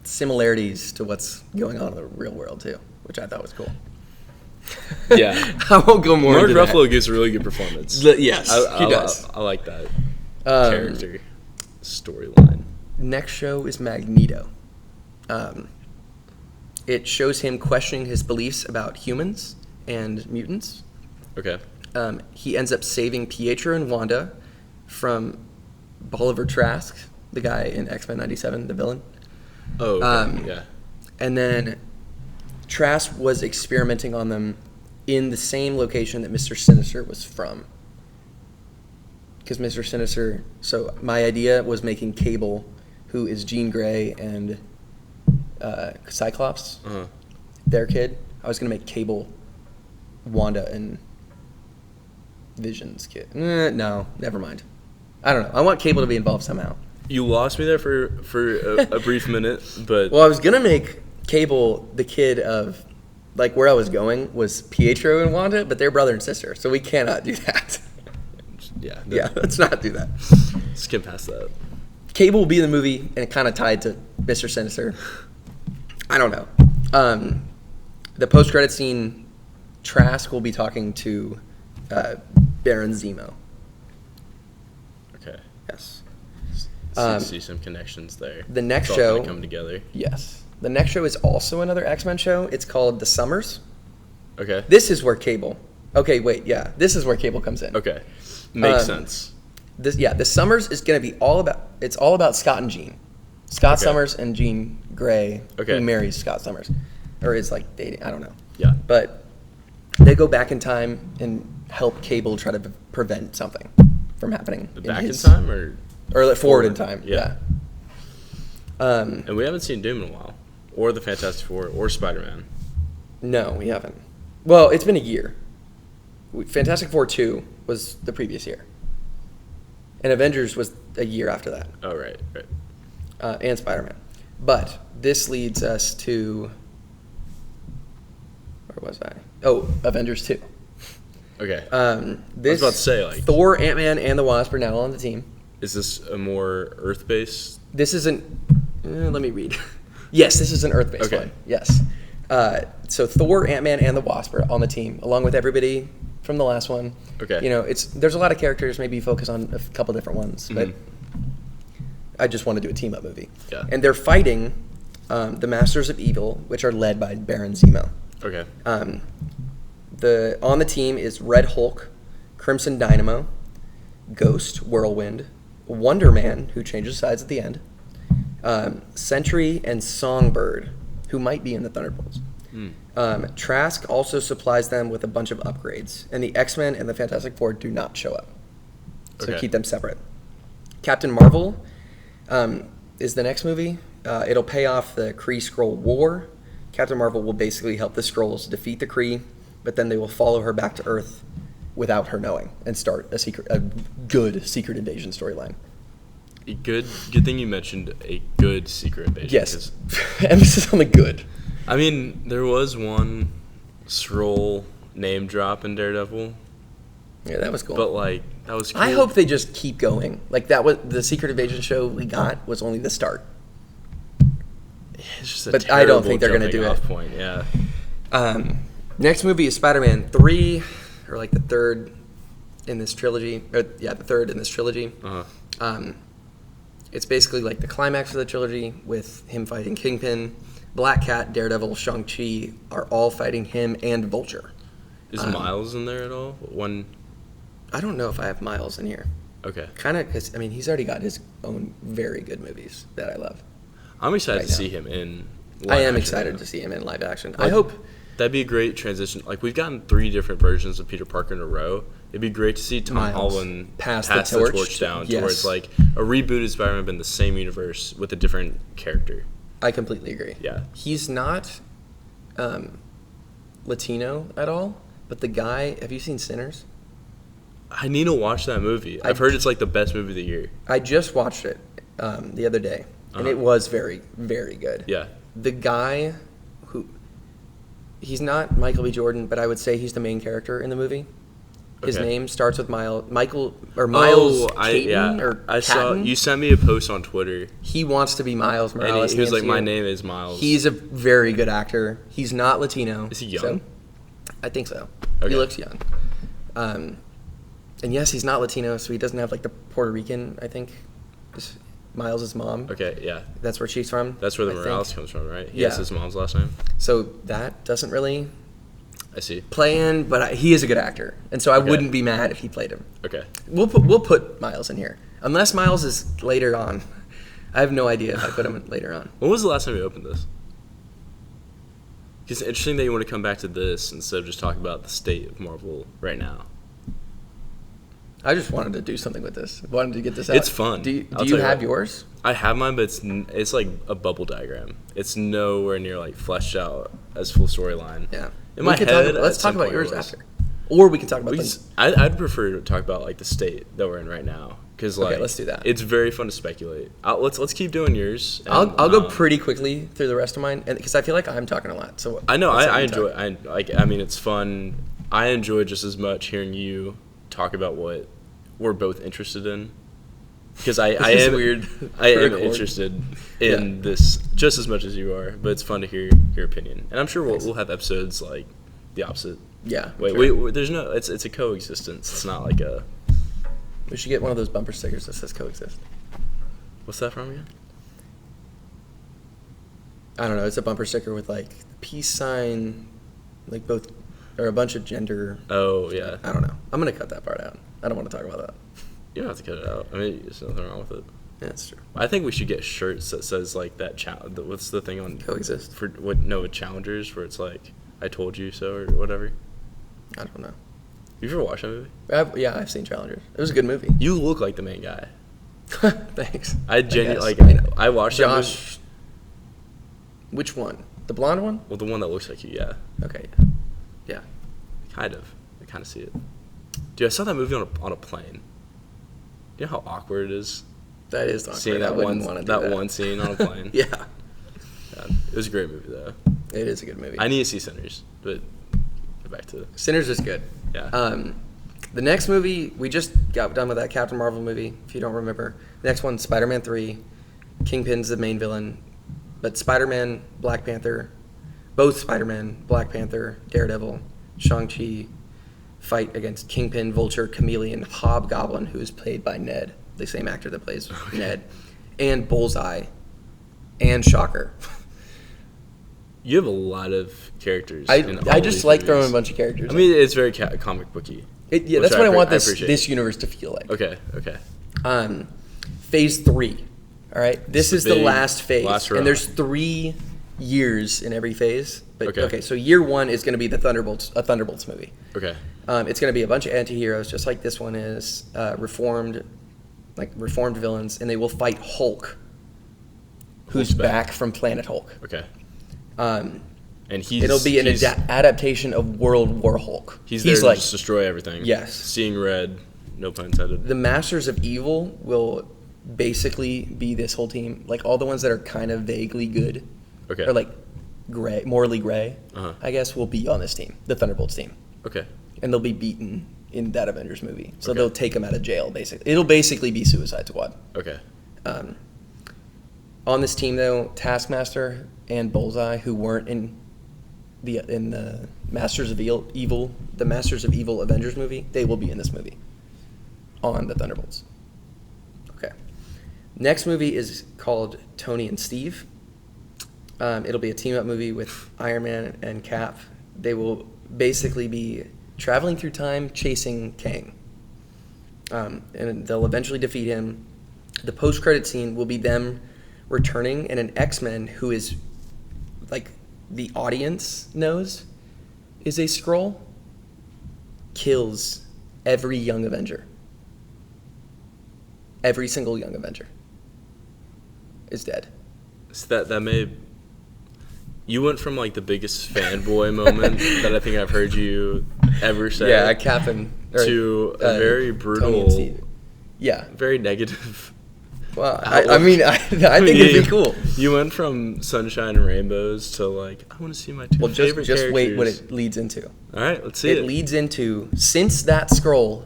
similarities to what's going on in the real world, too, which I thought was cool. Yeah. I won't go more Mark into that. Ruffalo gives a really good performance. Yes, I he does. I like that Um, character storyline. Next show is Magneto. It shows him questioning his beliefs about humans and mutants. Okay. He ends up saving Pietro and Wanda from Bolivar Trask, the guy in X-Men 97, the villain. Oh. Okay. Yeah. And then Trask was experimenting on them in the same location that Mr. Sinister was from. Because Mr. Sinister... So my idea was making Cable, who is Jean Grey and Cyclops, Uh-huh. their kid. I was going to make Cable, Wanda, and Vision's kid. No, never mind. I don't know. I want Cable to be involved somehow. You lost me there for a brief minute, but Well, I was going to make Cable the kid of... Like, where I was going was Pietro and Wanda, but they're brother and sister, so we cannot do that. yeah. Yeah, let's not do that. Skip past that. Cable will be in the movie, and it kind of tied to Mr. Sinister. I don't know. The post-credit scene, Trask will be talking to Baron Zemo. Okay. Yes. See some connections there. The next It's all kinda show- come together. Yes. The next show is also another X-Men show. It's called The Summers. Okay. This is where Cable... Okay, wait, yeah. This is where Cable comes in. Okay. Makes Um, sense. The Summers is going to be all about Scott and Jean. Scott Okay. Summers and Jean Grey, Okay. who marries Scott Summers, or is like dating. I don't know. Yeah. But they go back in time and help Cable try to prevent something from happening. Back in time or or forward in time. Yeah. Yeah. And we haven't seen Doom in a while, or the Fantastic Four, or Spider-Man. No, we haven't. Well, it's been a year. Fantastic Four 2 was the previous year, and Avengers was a year after that. Oh right. And Spider-Man. But this leads us to... Where was I? Oh, Avengers 2. Okay. This about to say, like- Thor, Ant-Man, and the Wasp are now on the team. Is this a more Earth-based? This isn't. Let me read. Yes, this is an Earth-based Okay. one. Yes. So Thor, Ant-Man, and the Wasp are on the team, along with everybody from the last one. Okay. You know, there's a lot of characters. Maybe you focus on a couple different ones, but I just want to do a team-up movie. Yeah. And they're fighting the Masters of Evil, which are led by Baron Zemo. Okay. On the team is Red Hulk, Crimson Dynamo, Ghost, Whirlwind, Wonder Man, who changes sides at the end, Sentry, and Songbird, who might be in the Thunderbolts. Trask also supplies them with a bunch of upgrades, and the X-Men and the Fantastic Four do not show up. So Okay. keep them separate. Captain Marvel is the next movie. It'll pay off the Kree-Skrull War. Captain Marvel will basically help the Skrulls defeat the Kree, but then they will follow her back to Earth without her knowing and start a good secret invasion storyline. Good thing you mentioned a good secret invasion. Yes. Emphasis on the good. I mean, there was one Skrull name drop in Daredevil, Yeah, that was cool. but like that was cool. I hope they just keep going. Like that was the secret invasion show we got was only the start. It's just a but I don't think they're going gonna to do off it. Point, yeah. Next movie is Spider-Man 3, or like the third in this trilogy. The third in this trilogy. Uh-huh. It's basically like the climax of the trilogy with him fighting Kingpin, Black Cat, Daredevil, Shang-Chi are all fighting him and Vulture. Is Miles in there at all? One. I don't know if I have Miles in here. Okay. Kind of because, I mean, he's already got his own very good movies that I love. I'm excited Right to now. see him in. I am live excited action. to see him in live action. Like, I hope. That'd be a great transition. Like we've gotten 3 different versions of Peter Parker in a row. It'd be great to see Tom Miles Holland pass pass the the torch torch down yes. towards like a rebooted Spider-Man but in the same universe with a different character. I completely agree. Yeah. He's not Latino at all, but the guy, have you seen Sinners? I need to watch that movie. I've heard it's like the best movie of the year. I just watched it the other day, and it was very, very good. Yeah. The guy he's not Michael B. Jordan, but I would say he's the main character in the movie. His Okay. name starts with Miles Caton or I saw Catton. you sent me a post on Twitter, He wants to be Miles and Morales. he was like, MCU. "My name is Miles." He's a very good actor. He's not Latino. Is he young? so- I think so. Okay. He looks young. And yes, he's not Latino, so he doesn't have like the Puerto Rican, I think, is Miles' mom. okay. Yeah, That's where she's from. that's where the I think. Morales comes from, right? He Yeah. has his mom's last name. So that doesn't really I see. play in, but he is a good actor, and so I Okay. wouldn't be mad if he played him. Okay. We'll put Miles in here, unless Miles is later on. I have no idea if I put him later on. When was the last time you opened this? It's interesting that you want to come back to this instead of just talking about the state of Marvel right now. I just wanted to do something with this. Wanted to get this out. It's fun. Do I'll you tell you have what. yours? I have mine, but it's like a bubble diagram. It's nowhere near like fleshed out as full storyline. Yeah. In my head, let's at talk some about point yours it was. after, or we can talk about We the. just, I'd prefer to talk about like the state that we're in right now because like Okay, let's do that. It's very fun to speculate. Let's keep doing yours. And, I'll go pretty quickly through the rest of mine, and because I feel like I'm talking a lot. So I know let's I let you enjoy. talk. I mean, it's fun. I enjoy just as much hearing you talk about what we're both interested in. Because I This is am weird I to am record. interested in this just as much as you are, but it's fun to hear your opinion. And I'm sure we'll have episodes like the opposite. Yeah. Wait, sure. wait, there's no. It's a coexistence. It's not like a. We should get one of those bumper stickers that says coexist. What's that from again? I don't know. It's a bumper sticker with like peace sign, like both, or a bunch of gender. Oh yeah. I don't know. I'm gonna cut that part out. I don't want to talk about that. You don't have to cut it out. I mean, there's nothing wrong with it. Yeah, that's true. I think we should get shirts that says like that. What's the thing on Coexist. for what? No, with Challengers, where it's like "I told you so" or whatever. I don't know. You ever watched that movie? I've seen Challengers. It was a good movie. You look like the main guy. Thanks. I genuinely guess. like. I watched that movie. Josh. Which one? The blonde one? Well, the one that looks like you, yeah, Okay. Yeah. kind of. I kind of see it. Dude, I saw that movie on a plane. You know how awkward it is That is awkward. seeing I that wouldn't one want to do that. one scene on a plane. Yeah. Yeah, it was a great movie though. It is a good movie. I need to see Sinners, but get back to Sinners is good. Yeah. The next movie, we just got done with that Captain Marvel movie, if you don't remember. The next one, Spider-Man 3. Kingpin's the main villain. But Spider-Man, Black Panther, both Spider-Man, Black Panther, Daredevil, Shang-Chi fight against Kingpin, Vulture, Chameleon, Hobgoblin, who is played by Ned, the same actor that plays Ned, and Bullseye, and Shocker. You have a lot of characters. I in all just these like movies. throwing a bunch of characters. I mean, it's very comic booky. Yeah, which that's what I want appreciate. this universe to feel like. Okay. Phase 3. All right, this is the big last phase, last hurrah. and there's 3 years in every phase. But Okay. so year 1 is going to be a Thunderbolts movie. Okay. It's going to be a bunch of anti-heroes, just like this one is, reformed villains, and they will fight Hulk, who's Hulk's back from Planet Hulk. Okay. Um, And it'll be an adaptation of World War Hulk. He's there to like just destroy everything. Yes. Seeing red, no pun intended. the Masters of Evil will basically be this whole team. Like all the ones that are kind of vaguely good, Okay. or like gray, morally gray, Uh-huh. I guess, will be on this team, the Thunderbolts team, Okay. and they'll be beaten in that Avengers movie. So Okay. they'll take them out of jail. Basically, it'll basically be Suicide Squad. Okay. On this team, though, Taskmaster and Bullseye, who weren't in the Masters of Evil, the Masters of Evil Avengers movie, they will be in this movie on the Thunderbolts. Okay. Next movie is called Tony and Steve. It'll be a team-up movie with Iron Man and Cap. They will basically be traveling through time, chasing Kang. And they'll eventually defeat him. The post-credit scene will be them returning, and an X-Men who is, like, the audience knows is a Skrull, kills every Young Avenger. Every single Young Avenger is dead. So that may. You went from like the biggest fanboy moment that I think I've heard you ever say. Yeah, Captain. To a very Tony and brutal, Steve. Yeah. very negative. Well, outlook. I mean, I think it'd be cool. You went from sunshine and rainbows to like, I want to see my two Well, favorite just characters. wait what it leads into. All right, let's see It it. leads into, since that Skrull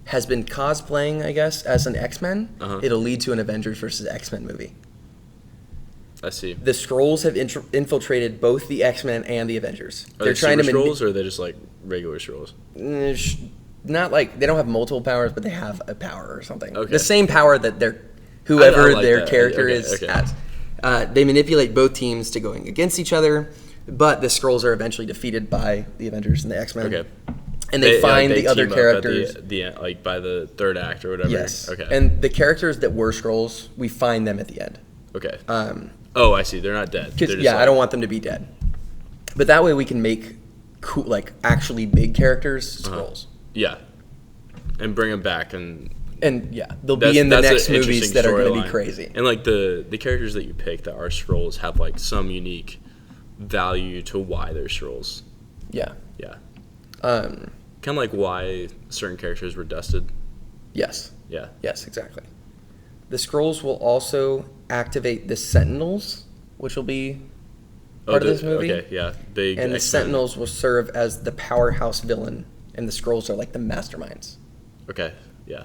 has been cosplaying, I guess, as an X-Men, Uh-huh. it'll lead to an Avengers versus X-Men movie. I see. The Skrulls have infiltrated both the X-Men and the Avengers. Are they super Skrulls, or are they just like regular Skrulls? Not like, they don't have multiple powers, but they have a power or something. Okay. The same power that whoever I like their that. character Okay, is okay. has. They manipulate both teams to going against each other, but the Skrulls are eventually defeated by the Avengers and the X-Men. Okay. And they find they the other team up characters. at the end, like by the third act or whatever. Yes. Okay. And the characters that were Skrulls, we find them at the end. Okay. 'Cause, Oh, I see. They're not dead. They're just I don't want them to be dead. But that way we can make cool, like actually big characters Skrulls. Yeah. And bring them back, and And yeah, they'll be in the that's next an movies interesting that are going to be storyline. crazy. And like the characters that you pick that are Skrulls have like some unique value to why they're Skrulls. Yeah. Yeah. Um, Kind of like why certain characters were dusted. yes. Yeah. Yes, exactly. The Skrulls will also activate the Sentinels, which will be part of this movie. Okay, yeah. Big And the X-Men. Sentinels will serve as the powerhouse villain, and the Skrulls are like the masterminds. Okay, yeah.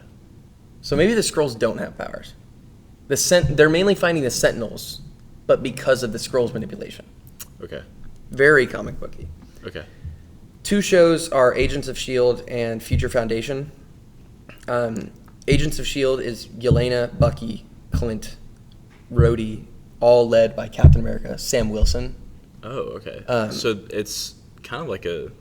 So maybe the Skrulls don't have powers. They're mainly finding the Sentinels, but because of the Skrulls' manipulation. Okay, Very comic booky. okay. 2 shows are Agents of S.H.I.E.L.D. and Future Foundation. Agents of S.H.I.E.L.D. is Yelena, Bucky, Clint, Rhodey, all led by Captain America, Sam Wilson. Oh, okay. Um, So it's kind of like a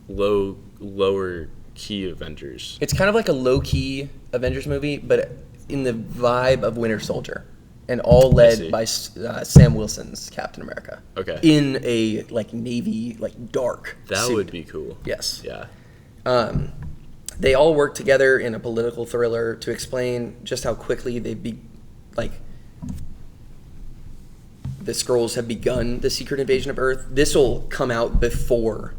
lower key Avengers. It's kind of like a low-key Avengers movie, but in the vibe of Winter Soldier, and all see. led by Sam Wilson's Captain America. Okay. In a like navy, like dark That suit. would be cool. Yes. Yeah. They all work together in a political thriller to explain just how quickly the Skrulls have begun the secret invasion of Earth. This will come out before.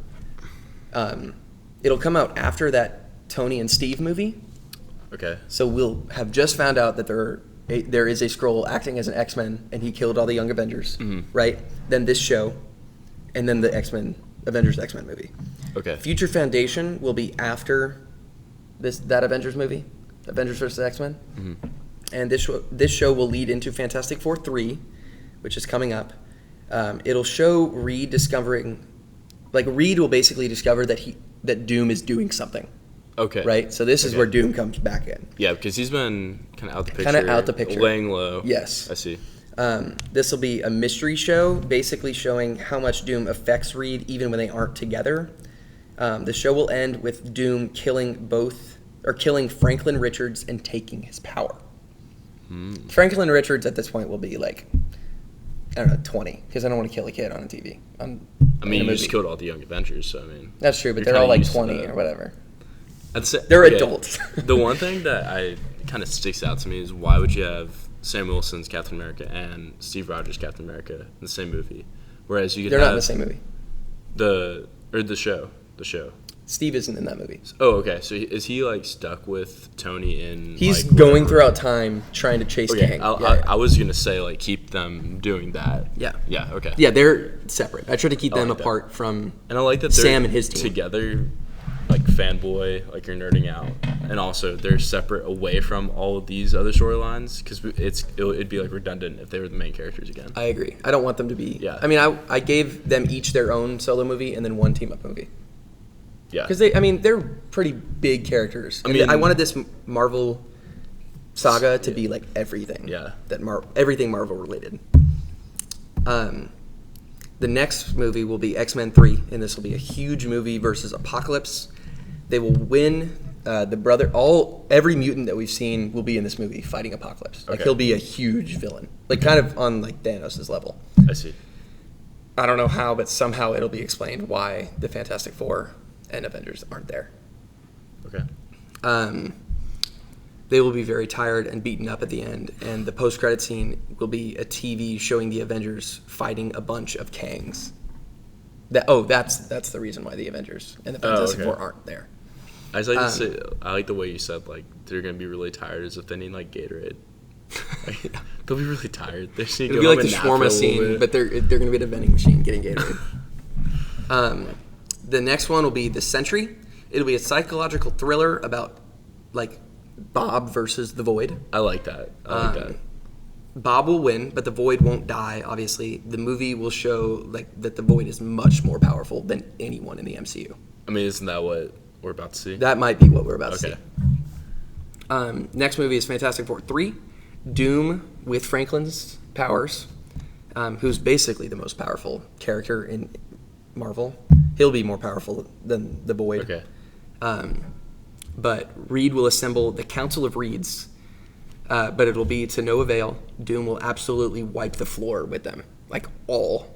It'll come out after that Tony and Steve movie. Okay. So we'll have just found out that there is a Skrull acting as an X-Men, and he killed all the Young Avengers, right? Then this show, and then the X-Men Avengers X-Men movie. Okay. Future Foundation will be after that Avengers movie, Avengers vs. X-Men. Mm-hmm. And this show will lead into Fantastic Four 3, which is coming up. It'll show Reed discovering, like Reed will basically discover that Doom is doing something. Okay. Right? So this is where Doom comes back in. Yeah, because he's been kind of out the picture. Kind of out the picture. Laying low. Yes. I see. This will be a mystery show, basically showing how much Doom affects Reed even when they aren't together. The show will end with Doom killing Franklin Richards and taking his power. Franklin Richards at this point will be like, I don't know, 20, because I don't want to kill a kid on a TV. I mean, you just killed all the young Avengers, so I mean. That's true, but they're all like 20 or whatever. They're adults. The one thing that kind of sticks out to me is why would you have Sam Wilson's Captain America and Steve Rogers' Captain America in the same movie, whereas you could They're not in the same movie. The show. Steve isn't in that movie. Oh, okay. So is he like stuck with Tony in? He's like, going throughout time trying to chase Kang. I was gonna say like keep them doing that. Yeah. Yeah. Okay. Yeah, they're separate. I try to keep them like apart from. And I like that they're Sam and his team together, like fanboy, like you're nerding out, and also they're separate away from all of these other storylines because it'd be like redundant if they were the main characters again. I agree. I don't want them to be. Yeah. I mean, I gave them each their own solo movie and then one team up movie. Yeah. Because they're pretty big characters. I wanted this Marvel saga to be like everything. Yeah. Everything Marvel related. The next movie will be X-Men 3, and this will be a huge movie versus Apocalypse. They will win. Every mutant that we've seen will be in this movie fighting Apocalypse. Like he'll be a huge villain, like kind of on like Thanos' level. I see. I don't know how, but somehow it'll be explained why the Fantastic Four and Avengers aren't there. Okay. They will be very tired and beaten up at the end, and the post-credit scene will be a TV showing the Avengers fighting a bunch of Kangs. That's the reason why the Avengers and the Fantastic Four aren't there. I just like to say, I like the way you said like they're gonna be really tired as if they need like Gatorade. Like, they'll be really tired. It'll be like the shawarma scene, but they're gonna be at a vending machine getting Gatorade. The next one will be The Sentry. It'll be a psychological thriller about like Bob versus the Void. I like that. Bob will win, but the Void won't die, obviously. The movie will show like that the Void is much more powerful than anyone in the MCU. I mean, isn't that what we're about to see? That might be what we're about to see. Next movie is Fantastic Four 3. Doom with Franklin's powers, who's basically the most powerful character in Marvel. He'll be more powerful than the Void. Okay. But Reed will assemble the Council of Reeds, but it'll be to no avail. Doom will absolutely wipe the floor with them, like all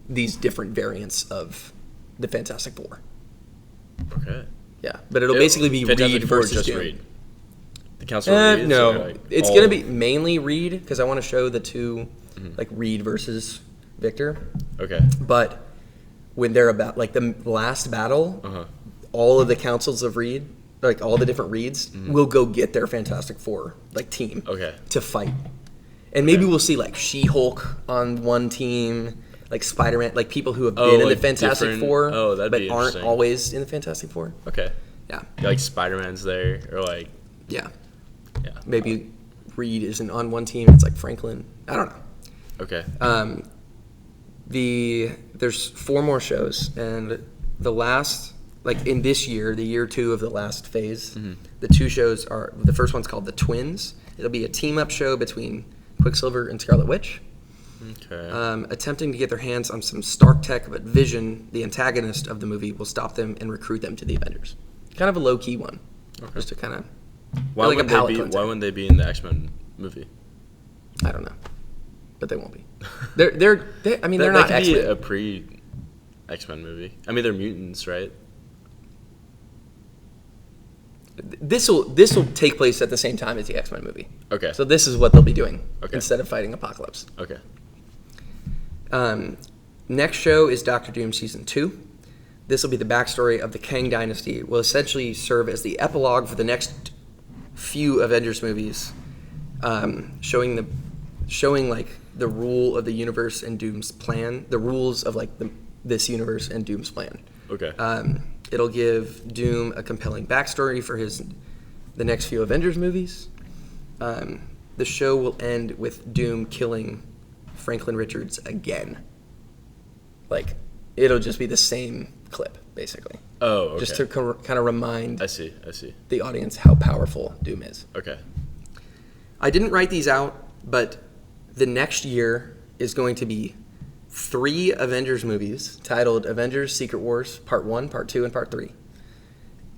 these different variants of the Fantastic Four. Okay. Yeah, but it'll basically be Reed versus Doom. Reed. The Council of Reeds? No, like it's going to be mainly Reed because I want to show the two, like Reed versus Victor. Okay. But when they're about like the last battle, all of the councils of Reed, like all the different Reeds, will go get their Fantastic Four like team to fight, and maybe we'll see like She-Hulk on one team, like Spider-Man, like people who have been in the Fantastic Four, but aren't always in the Fantastic Four. Okay. Yeah. Like Spider-Man's there, or like. Yeah. Yeah. Maybe Reed isn't on one team. It's like Franklin. I don't know. Okay. There's 4 more shows, and the last, like in this year, the year 2 of the last phase, the 2 shows are, the first one's called The Twins. It'll be a team-up show between Quicksilver and Scarlet Witch. Okay. Attempting to get their hands on some Stark tech, but Vision, the antagonist of the movie, will stop them and recruit them to the Avengers. Kind of a low-key one. Okay. Just to kind of... Why wouldn't they be in the X-Men movie? I don't know, but they won't be. They're not X-Men. That could be a pre-X-Men movie. I mean, they're mutants, right? This will take place at the same time as the X-Men movie. Okay. So this is what they'll be doing instead of fighting Apocalypse. Okay. Next show is Doctor Doom Season 2. This will be the backstory of the Kang Dynasty. It will essentially serve as the epilogue for the next few Avengers movies, showing like the rule of the universe and Doom's plan, the rules of like this universe and Doom's plan. Okay. It'll give Doom a compelling backstory for the next few Avengers movies. The show will end with Doom killing Franklin Richards again. Like, it'll just be the same clip, basically. Oh, okay. Just to kind of remind I see. the audience how powerful Doom is. Okay. I didn't write these out, but the next year is going to be 3 Avengers movies titled Avengers Secret Wars Part 1, Part 2, and Part 3.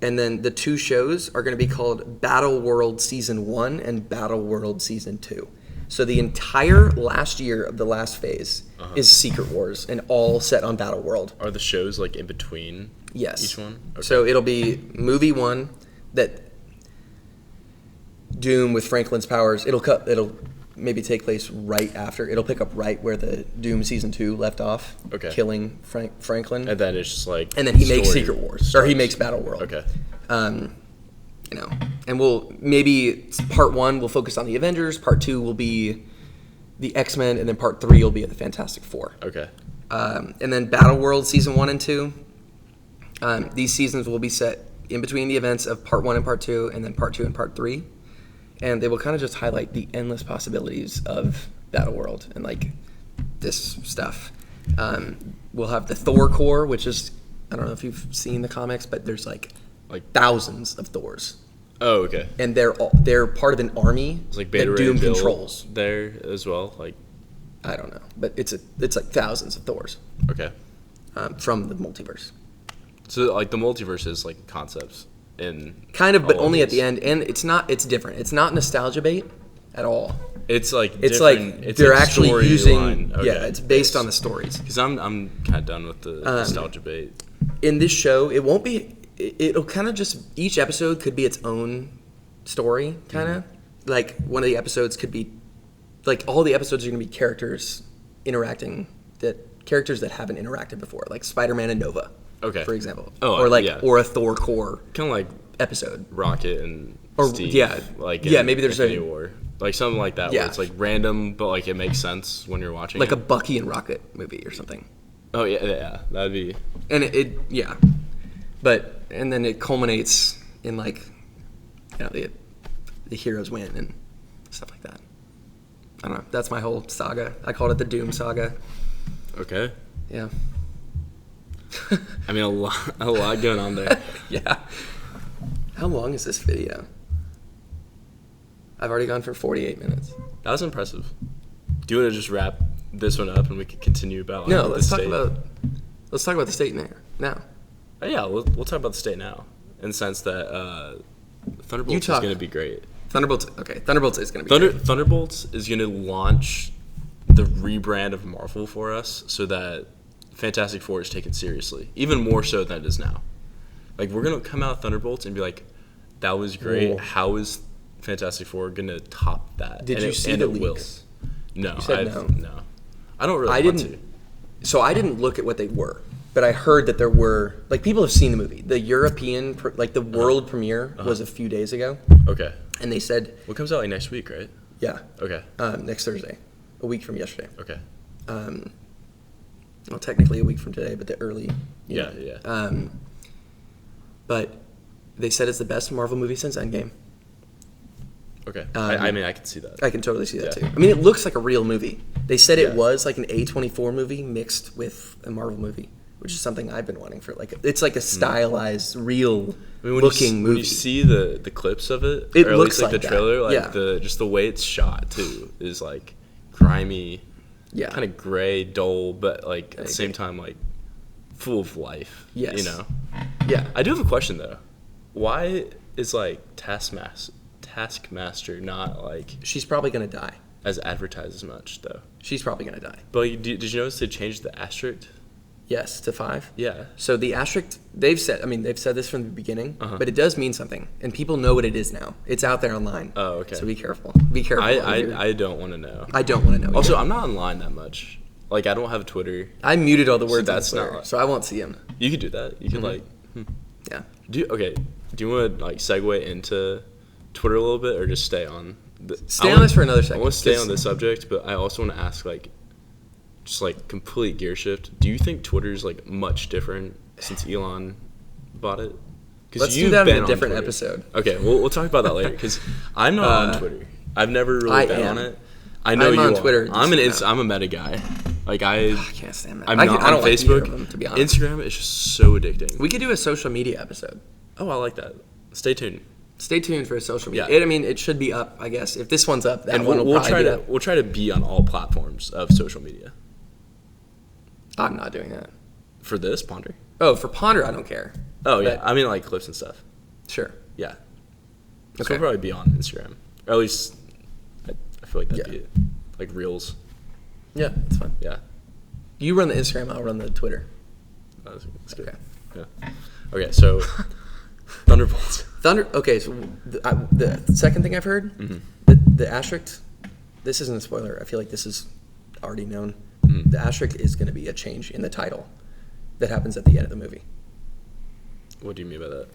And then the 2 shows are going to be called Battle World Season 1 and Battle World Season 2. So the entire last year of the last phase is Secret Wars and all set on Battle World. Are the shows like in between each one? Okay. So it'll be movie 1 that Doom with Franklin's powers, it'll maybe take place right after. It'll pick up right where the Doom Season 2 left off, killing Franklin. And then it's just like... And then he makes Secret Wars, or he makes Battle World. Okay. And we'll maybe Part 1 will focus on the Avengers, Part 2 will be the X-Men, and then Part 3 will be at the Fantastic Four. Okay. And then Battle World Season 1 and 2, these seasons will be set in between the events of Part 1 and Part 2, and then Part 2 and Part 3. And they will kind of just highlight the endless possibilities of Battle World and like this stuff. We'll have the Thor Corps, which is, I don't know if you've seen the comics, but there's like thousands of Thors. Oh, okay. And they're part of an army it's like Beta that Ray Doom Bill controls. There as well, like... I don't know, but it's like thousands of Thors. Okay. From the multiverse. So like the multiverse is like concepts in kind of, but only at these. the end, and it's different. It's not nostalgia bait at all. It's like it's like it's they're like actually using line. Okay. Yeah, it's based on the stories. Because I'm kind of done with the nostalgia bait. In this show, it won't be. It'll kind of just each episode could be its own story, kind of. Like one of the episodes could be like all the episodes are going to be characters that haven't interacted before, like Spider-Man and Nova. Okay. For example. Oh, or a Thor Corps kind of like episode. Rocket and Or Steve. maybe there's Infinity War. Like something like that. Yeah. Where it's like random, but like it makes sense when you're watching. Like it. a Bucky and Rocket movie or something. Oh yeah, that'd be. And and then it culminates in like, the heroes win and stuff like that. I don't know. That's my whole saga. I called it the Doom Saga. Okay. Yeah. I mean, a lot going on there. Yeah. How long is this video? I've already gone for 48 minutes. That was impressive. Do you want to just wrap this one up and we can continue about? No, let's talk state? about the state now. Oh, yeah, we'll talk about the state now, in the sense that Thunderbolts is going to be great. Thunderbolts is going to be great. Thunderbolts is going to launch the rebrand of Marvel for us, so that Fantastic Four is taken seriously, even more so than it is now. Like, we're going to come out of Thunderbolts and be like, that was great. Whoa. How is Fantastic Four going to top that? Did you see the leaks? No, You said no. I don't really want to. So I didn't look at what they were, but I heard that there were, like, people have seen the movie. The European, the world premiere was a few days ago. Okay. And they said, What comes out like next week, right? yeah, Okay. next Thursday, a week from yesterday. Okay. Well, technically a week from today, but the early. Yeah. But they said it's the best Marvel movie since Endgame. Okay. I mean, I can see that. I can totally see that Yeah. too. I mean, it looks like a real movie. They said it Yeah. was like an A24 movie mixed with a Marvel movie, which is something I've been wanting for it's like a stylized, real looking movie. When you see the clips of it, It or at looks least like the that. trailer, like Yeah. just the way it's shot too is like grimy, Yeah. kind of gray, dull, but like at the same agree. time like full of life. Yes. You know. Yeah. I do have a question though. Why is like Taskmaster not like She's probably going to die. as advertised as much though? She's probably going to die. But like, did you notice they changed the asterisk? Yes, to 5. Yeah. So the asterisk, they've said this from the beginning, Uh-huh. but it does mean something, and people know what it is now. It's out there online. Oh, okay. So be careful. Be careful. I don't want to know. I don't want to know. Also, either. I'm not online that much. Like, I don't have Twitter. I muted all the words that's on Twitter, not- so I won't see them. You could do that. You could like. Yeah. Do you want to like segue into Twitter a little bit, or just stay on? Stay on this for another second, I want to stay 'cause- on this subject, but I also want to ask like, just like complete gear shift. Do you think Twitter's like much different since Elon bought it? Let's do that in a different episode. Okay, we'll talk about that later because I'm not on Twitter. I've never really been on it. I know I'm you on are. Twitter. I'm a meta guy. Like I can't stand that. I'm not I don't on like Facebook. either of them, to be honest. Instagram is just so addicting. We could do a social media episode. Oh, I like that. Stay tuned. Stay tuned for a social media. Yeah. I mean, it should be up, I guess. If this one's up, that And one will we'll probably try be to up. we'll try to be on all platforms of social media. I'm not doing that. For this, Ponder. Oh, for Ponder, I don't care. Oh yeah, But- I mean like clips and stuff. Sure. Yeah. So Okay. we'll probably be on Instagram, or at least I feel like that'd Yeah. be it. Like reels. Yeah, it's fine. Yeah. You run the Instagram, I'll run the Twitter. That's good. Okay. Yeah. Okay, so Thunderbolts. Okay, so the second thing I've heard, Mm-hmm. the asterisk, this isn't a spoiler. I feel like this is already known. Mm-hmm. The asterisk is going to be a change in the title that happens at the end of the movie. What do you mean by that?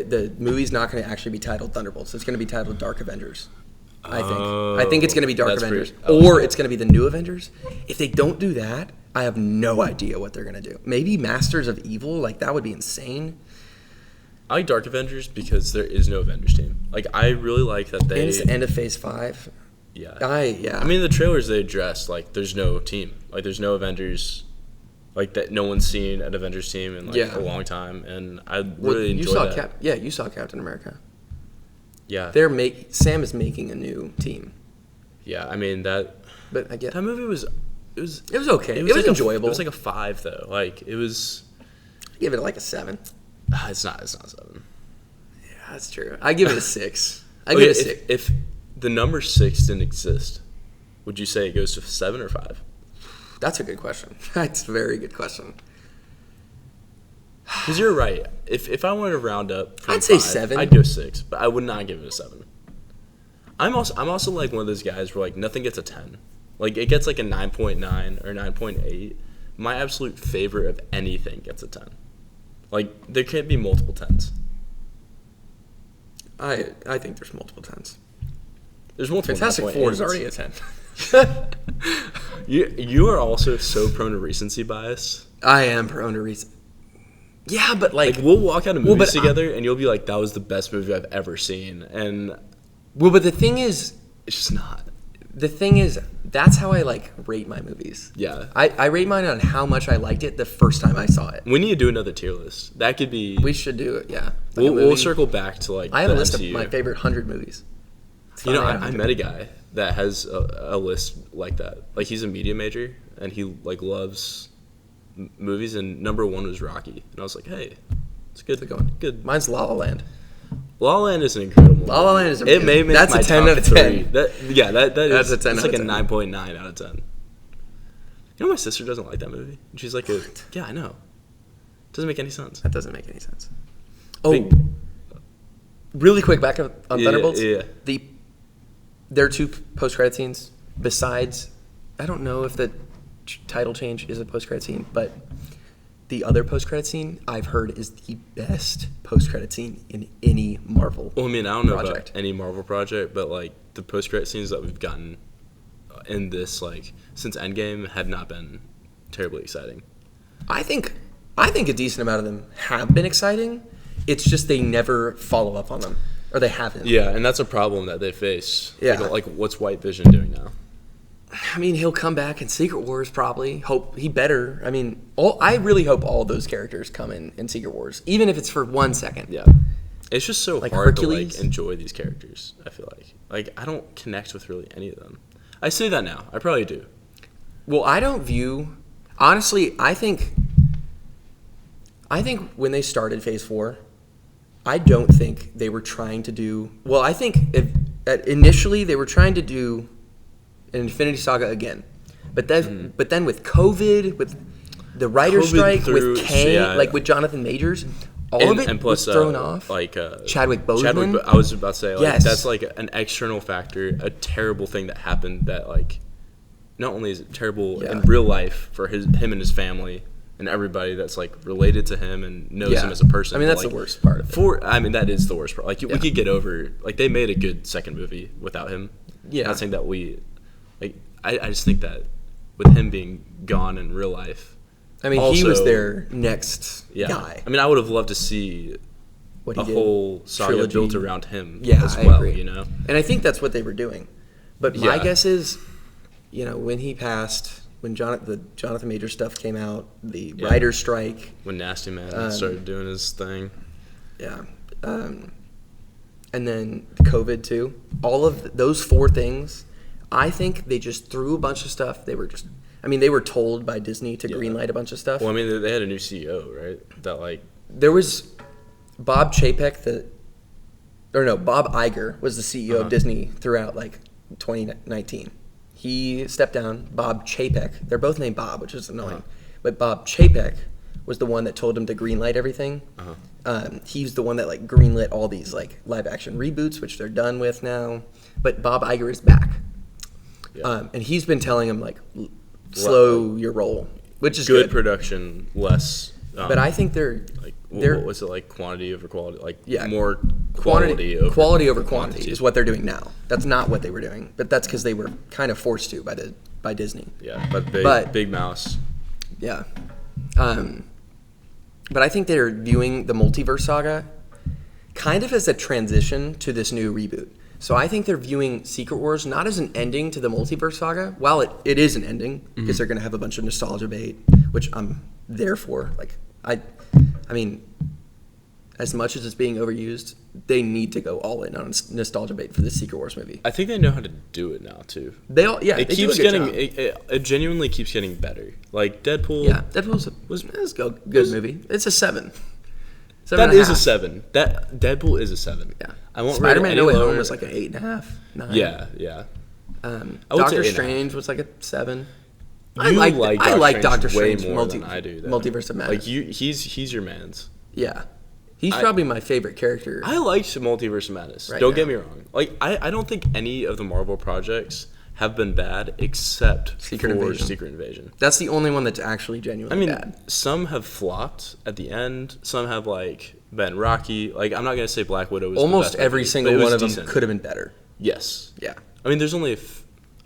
The movie's not going to actually be titled Thunderbolts. It's going to be titled Dark Avengers. I think. Oh, I think it's going to be Dark that's Avengers, pretty- I like or that. it's going to be the New Avengers. If they don't do that, I have no idea what they're going to do. Maybe Masters of Evil, like that would be insane. I like Dark Avengers because there is no Avengers team. Like I really like that they. And it's the end of Phase 5. Yeah. Yeah. I mean, the trailers they addressed like there's no team. Like there's no Avengers. Like that, no one's seen an Avengers team in like a long time, and I really enjoy that. You saw Captain America. Yeah. Sam is making a new team, Yeah. I mean that. but I get That movie was. It was okay. It was like enjoyable. It was like a 5 though. Like it was. I give it like a 7. It's not 7. Yeah, that's true. I give it a 6. I Okay, give it a 6. if the number 6 didn't exist, would you say it goes to 7 or 5? That's a good question. That's a very good question. Because you're right. If I wanted to round up, from I'd say 5, 7. I'd go 6, but I would not give it a 7. I'm also like one of those guys where like nothing gets a 10. Like it gets like a 9.9 or 9.8. My absolute favorite of anything gets a 10. Like there can't be multiple 10s. I think there's multiple 10s. There's multiple. Fantastic Four is already a 10. You are also so prone to recency bias. I am prone to reason. Yeah, but like We'll walk out of movies but together, and you'll be like, "That was the best movie I've ever seen," and but the thing is, it's just not. that's how I like rate my movies. Yeah. I rate mine on how much I liked it the first time I saw it. We need to do another tier list. That could be. We should do it. Yeah. Like a We'll movie. circle back to like. I have the a list MCU. of my favorite 100 movies. You know, Fine, I met a guy that has a list like that. Like he's a media major, and he like loves movies. And number 1 was Rocky, and I was like, "Hey, it's good. Good going. Good." Mine's La La Land. La La Land is an incredible. La La Land is. It may make that's my a 10 top out of 3. 10. That That's is, a 10 It's out like of a 10. 9.9 out of 10. You know, my sister doesn't like that movie. And she's like, yeah, I know. Doesn't make any sense. That doesn't make any sense. Think- Really quick back on Thunderbolts. Yeah. There are 2 post-credit scenes. Besides, I don't know if the title change is a post-credit scene, but the other post-credit scene I've heard is the best post-credit scene in any Marvel. Well, I mean, I don't know project. about any Marvel project, but like the post-credit scenes that we've gotten in this, like since Endgame, have not been terribly exciting. I think a decent amount of them have been exciting. It's just they never follow up on them, or they haven't. Yeah, and that's a problem that they face. Yeah. Like what's White Vision doing now? I mean, he'll come back in Secret Wars probably. Hope he better. I mean, I really hope all of those characters come in Secret Wars, even if it's for 1 second. Yeah. It's just so Like hard Hercules? to like enjoy these characters, I feel like. Like I don't connect with really any of them. I say that now. I probably do. Well, I don't view. Honestly, I think when they started Phase 4, I don't think they were trying to do. Well, I think initially they were trying to do an Infinity Saga again, but then with COVID, with the writer's COVID strike, threw- with Kang, yeah. like with Jonathan Majors, all of it and plus, was thrown off. Like Chadwick Boseman. I was about to say, like, Yes. that's like an external factor, a terrible thing that happened. That like, not only is it terrible Yeah. in real life for him and his family and everybody that's like related to him and knows him as a person. I mean, but, that's like, the worst part of it. That is the worst part. Like we Yeah. could get over. Like they made a good second movie without him. Yeah. Not saying that we, like, I just think that with him being gone in real life. I mean, he was their next guy. I mean, I would have loved to see What he a did. whole saga Trilogy. built around him Yeah, as I well, agree. you know? And I think that's what they were doing. But my Yeah. guess is, you know, when he passed, when the Jonathan Major stuff came out, the writer's strike, When Nasty Man started doing his thing. yeah, and then COVID too. All of those 4 things, I think they just threw a bunch of stuff. They were told by Disney to greenlight a bunch of stuff. Well, I mean, they had a new CEO, right? That, like... There was Bob Chapek, Bob Iger was the CEO of Disney throughout, like, 2019. He stepped down. Bob Chapek, they're both named Bob, which is annoying. But Bob Chapek was the one that told him to greenlight everything. He's the one that like greenlit all these like live action reboots, which they're done with now. But Bob Iger is back, and he's been telling him like slow your roll, which is good production, less. But I think they're what was it, like quantity over quality? Like more quality over quantity is what they're doing now. That's not what they were doing, but that's because they were kind of forced to by Disney. Yeah, but Big Mouse. Yeah. But I think they're viewing the Multiverse Saga kind of as a transition to this new reboot. So I think they're viewing Secret Wars not as an ending to the Multiverse Saga. While it is an ending, because they're going to have a bunch of nostalgia bait, which I'm there for. Like, I mean, as much as it's being overused, they need to go all in on nostalgia bait for this Secret Wars movie. I think they know how to do it now too. It keeps getting it genuinely keeps getting better. Like Deadpool. Yeah, Deadpool was a good movie. It's a 7. That is a 7. That Deadpool is a 7. Yeah. I won't Spider-Man No Way lower. Home was like an 8.5, 9. Yeah. Doctor Strange was like a 7. I You like Doctor way Strange more than I do. Though. Multiverse of Madness. Like he's your man's. Yeah. He's probably my favorite character. I liked Multiverse of Madness. Don't get me wrong. Like I don't think any of the Marvel projects have been bad except Secret Invasion. That's the only one that's actually genuinely bad. Some have flopped at the end. Some have like been rocky. Like I'm not gonna say Black Widow was almost the best every movie, single one of them decent. could have been better. Yes. Yeah. I mean, there's only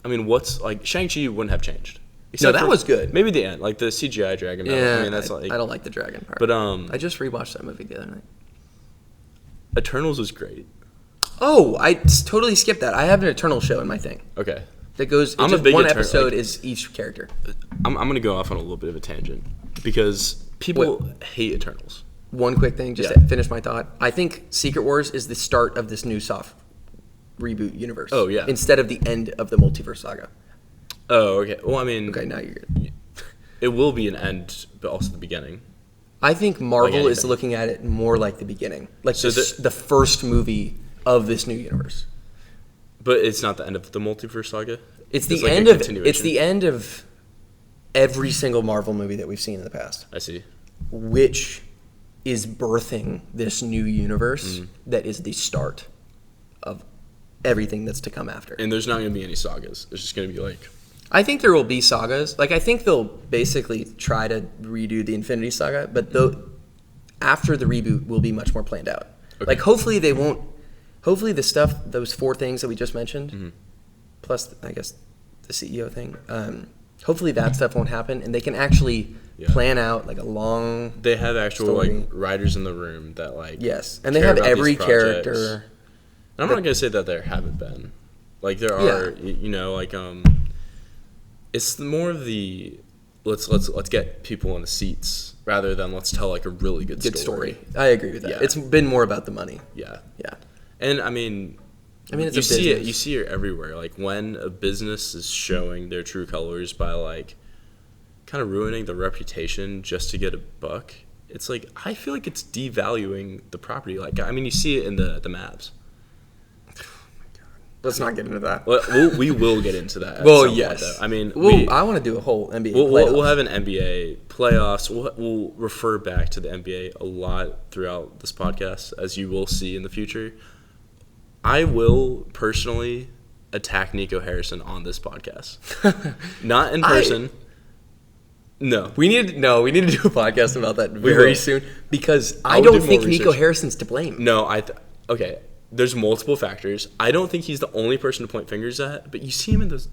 what's like Shang-Chi wouldn't have changed. No, that was good. Maybe the end, like the CGI dragon. Yeah, I mean, that's like I don't like the dragon part. But I just rewatched that movie the other night. Eternals was great. Oh, I totally skipped that. I have an Eternal show in my thing. Okay. That goes. I'm a big one Eternal, episode is each character. I'm gonna go off on a little bit of a tangent because people hate Eternals. One quick thing, just to finish my thought. I think Secret Wars is the start of this new soft reboot universe. Oh yeah. Instead of the end of the Multiverse Saga. Oh okay. Well, I mean. Okay, now you're good. It will be an end, but also the beginning. I think Marvel is looking at it more like the beginning, like so the first movie of this new universe. But it's not the end of the Multiverse Saga. It's the end of. It's the end of every single Marvel movie that we've seen in the past. I see. Which is birthing this new universe that is the start of everything that's to come after. And there's not going to be any sagas. There's just going to be like. I think there will be sagas. Like I think they'll basically try to redo the Infinity Saga, but after the reboot will be much more planned out. Okay. Like hopefully they won't. Hopefully the stuff, those 4 things that we just mentioned, plus I guess the CEO thing. Hopefully that stuff won't happen, and they can actually plan out like a long. They have actual story. Like writers in the room that like. Yes, and they have every character. And I'm not gonna say that there haven't been, like there are, like it's more of the let's get people in the seats rather than let's tell like a really good story. I agree with that. Yeah. It's been more about the money. Yeah. Yeah. And I mean it's you see it. You see it everywhere. Like when a business is showing their true colors by like kind of ruining the reputation just to get a buck. It's like I feel like it's devaluing the property. Like I mean, you see it in the maps. Let's not get into that. We will get into that. Well, yes. Point, I mean, I want to do a whole NBA. We'll have an NBA playoffs. We'll refer back to the NBA a lot throughout this podcast, as you will see in the future. I will personally attack Nico Harrison on this podcast, not in person. No, we need to do a podcast about that very soon because I don't think Nico Harrison's to blame. No, okay. There's multiple factors. I don't think he's the only person to point fingers at, but you see him in those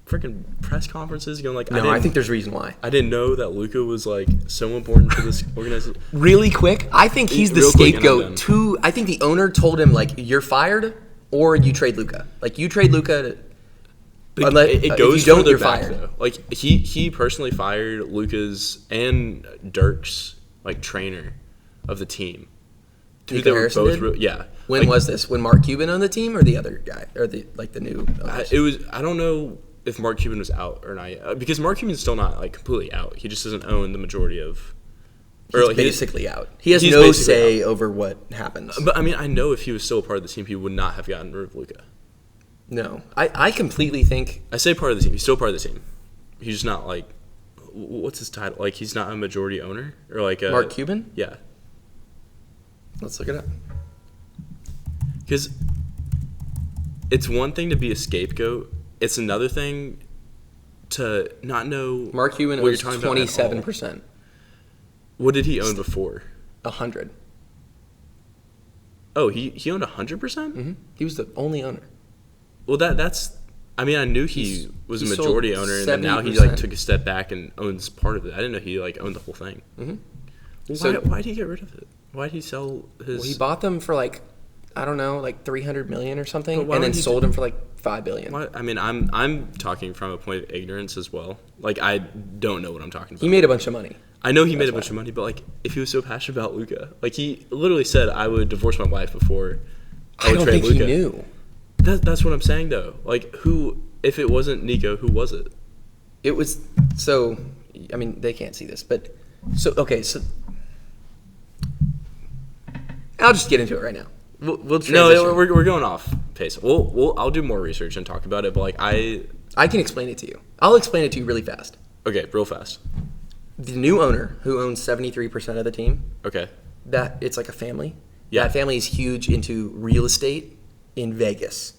freaking press conferences going like, No, I think there's a reason why. I didn't know that Luka was like so important for this organization. Really quick, I think he's the Real quick, and I'm scapegoat to. I think the owner told him like, you're fired or you trade Luka. Like you trade Luka. But it goes further back though. Like he personally fired Luka's and Dirk's like trainer of the team. Nico Harrison did? Yeah. When like, was this? When Mark Cuban owned the team, or the other guy, or the new? It was. I don't know if Mark Cuban was out or not yet, because Mark Cuban's still not like completely out. He just doesn't own the majority of. He's basically out. He has no say over what happens. But I mean, I know if he was still a part of the team, he would not have gotten rid of Luka. No, I completely think. I say part of the team. He's still part of the team. He's just not like. What's his title? Like he's not a majority owner or like a Mark Cuban. Yeah. Let's look it up. Because it's one thing to be a scapegoat. It's another thing to not know. Mark Cuban owns 27%. What did he own before? 100. Oh, he owned 100%? Mm-hmm. He was the only owner. Well, that's. I mean, I knew he was a majority owner, and then now he 70%. like took a step back and owns part of it. I didn't know he like owned the whole thing. Mm-hmm. Well, So why did he get rid of it? Why did he sell his? Well, he bought them for like, I don't know, like $300 million or something, But why and then would he sold them for like $5 billion. I mean, I'm talking from a point of ignorance as well. Like I don't know what I'm talking about. He made a bunch of money. I know he made a That's bunch of money, but like if he was so passionate about Luka, like he literally said, "I would divorce my wife before I would don't trade think Luka." he knew. That's what I'm saying though. Like who? If it wasn't Nico, who was it? It was so. I mean, they can't see this, but so okay. So I'll just get into it right now. We'll transition. No, we're going off pace. I'll do more research and talk about it. But like I can explain it to you. I'll explain it to you really fast. Okay, real fast. The new owner, who owns 73% of the team, Okay. that it's like a family. Yeah. That family is huge into real estate in Vegas.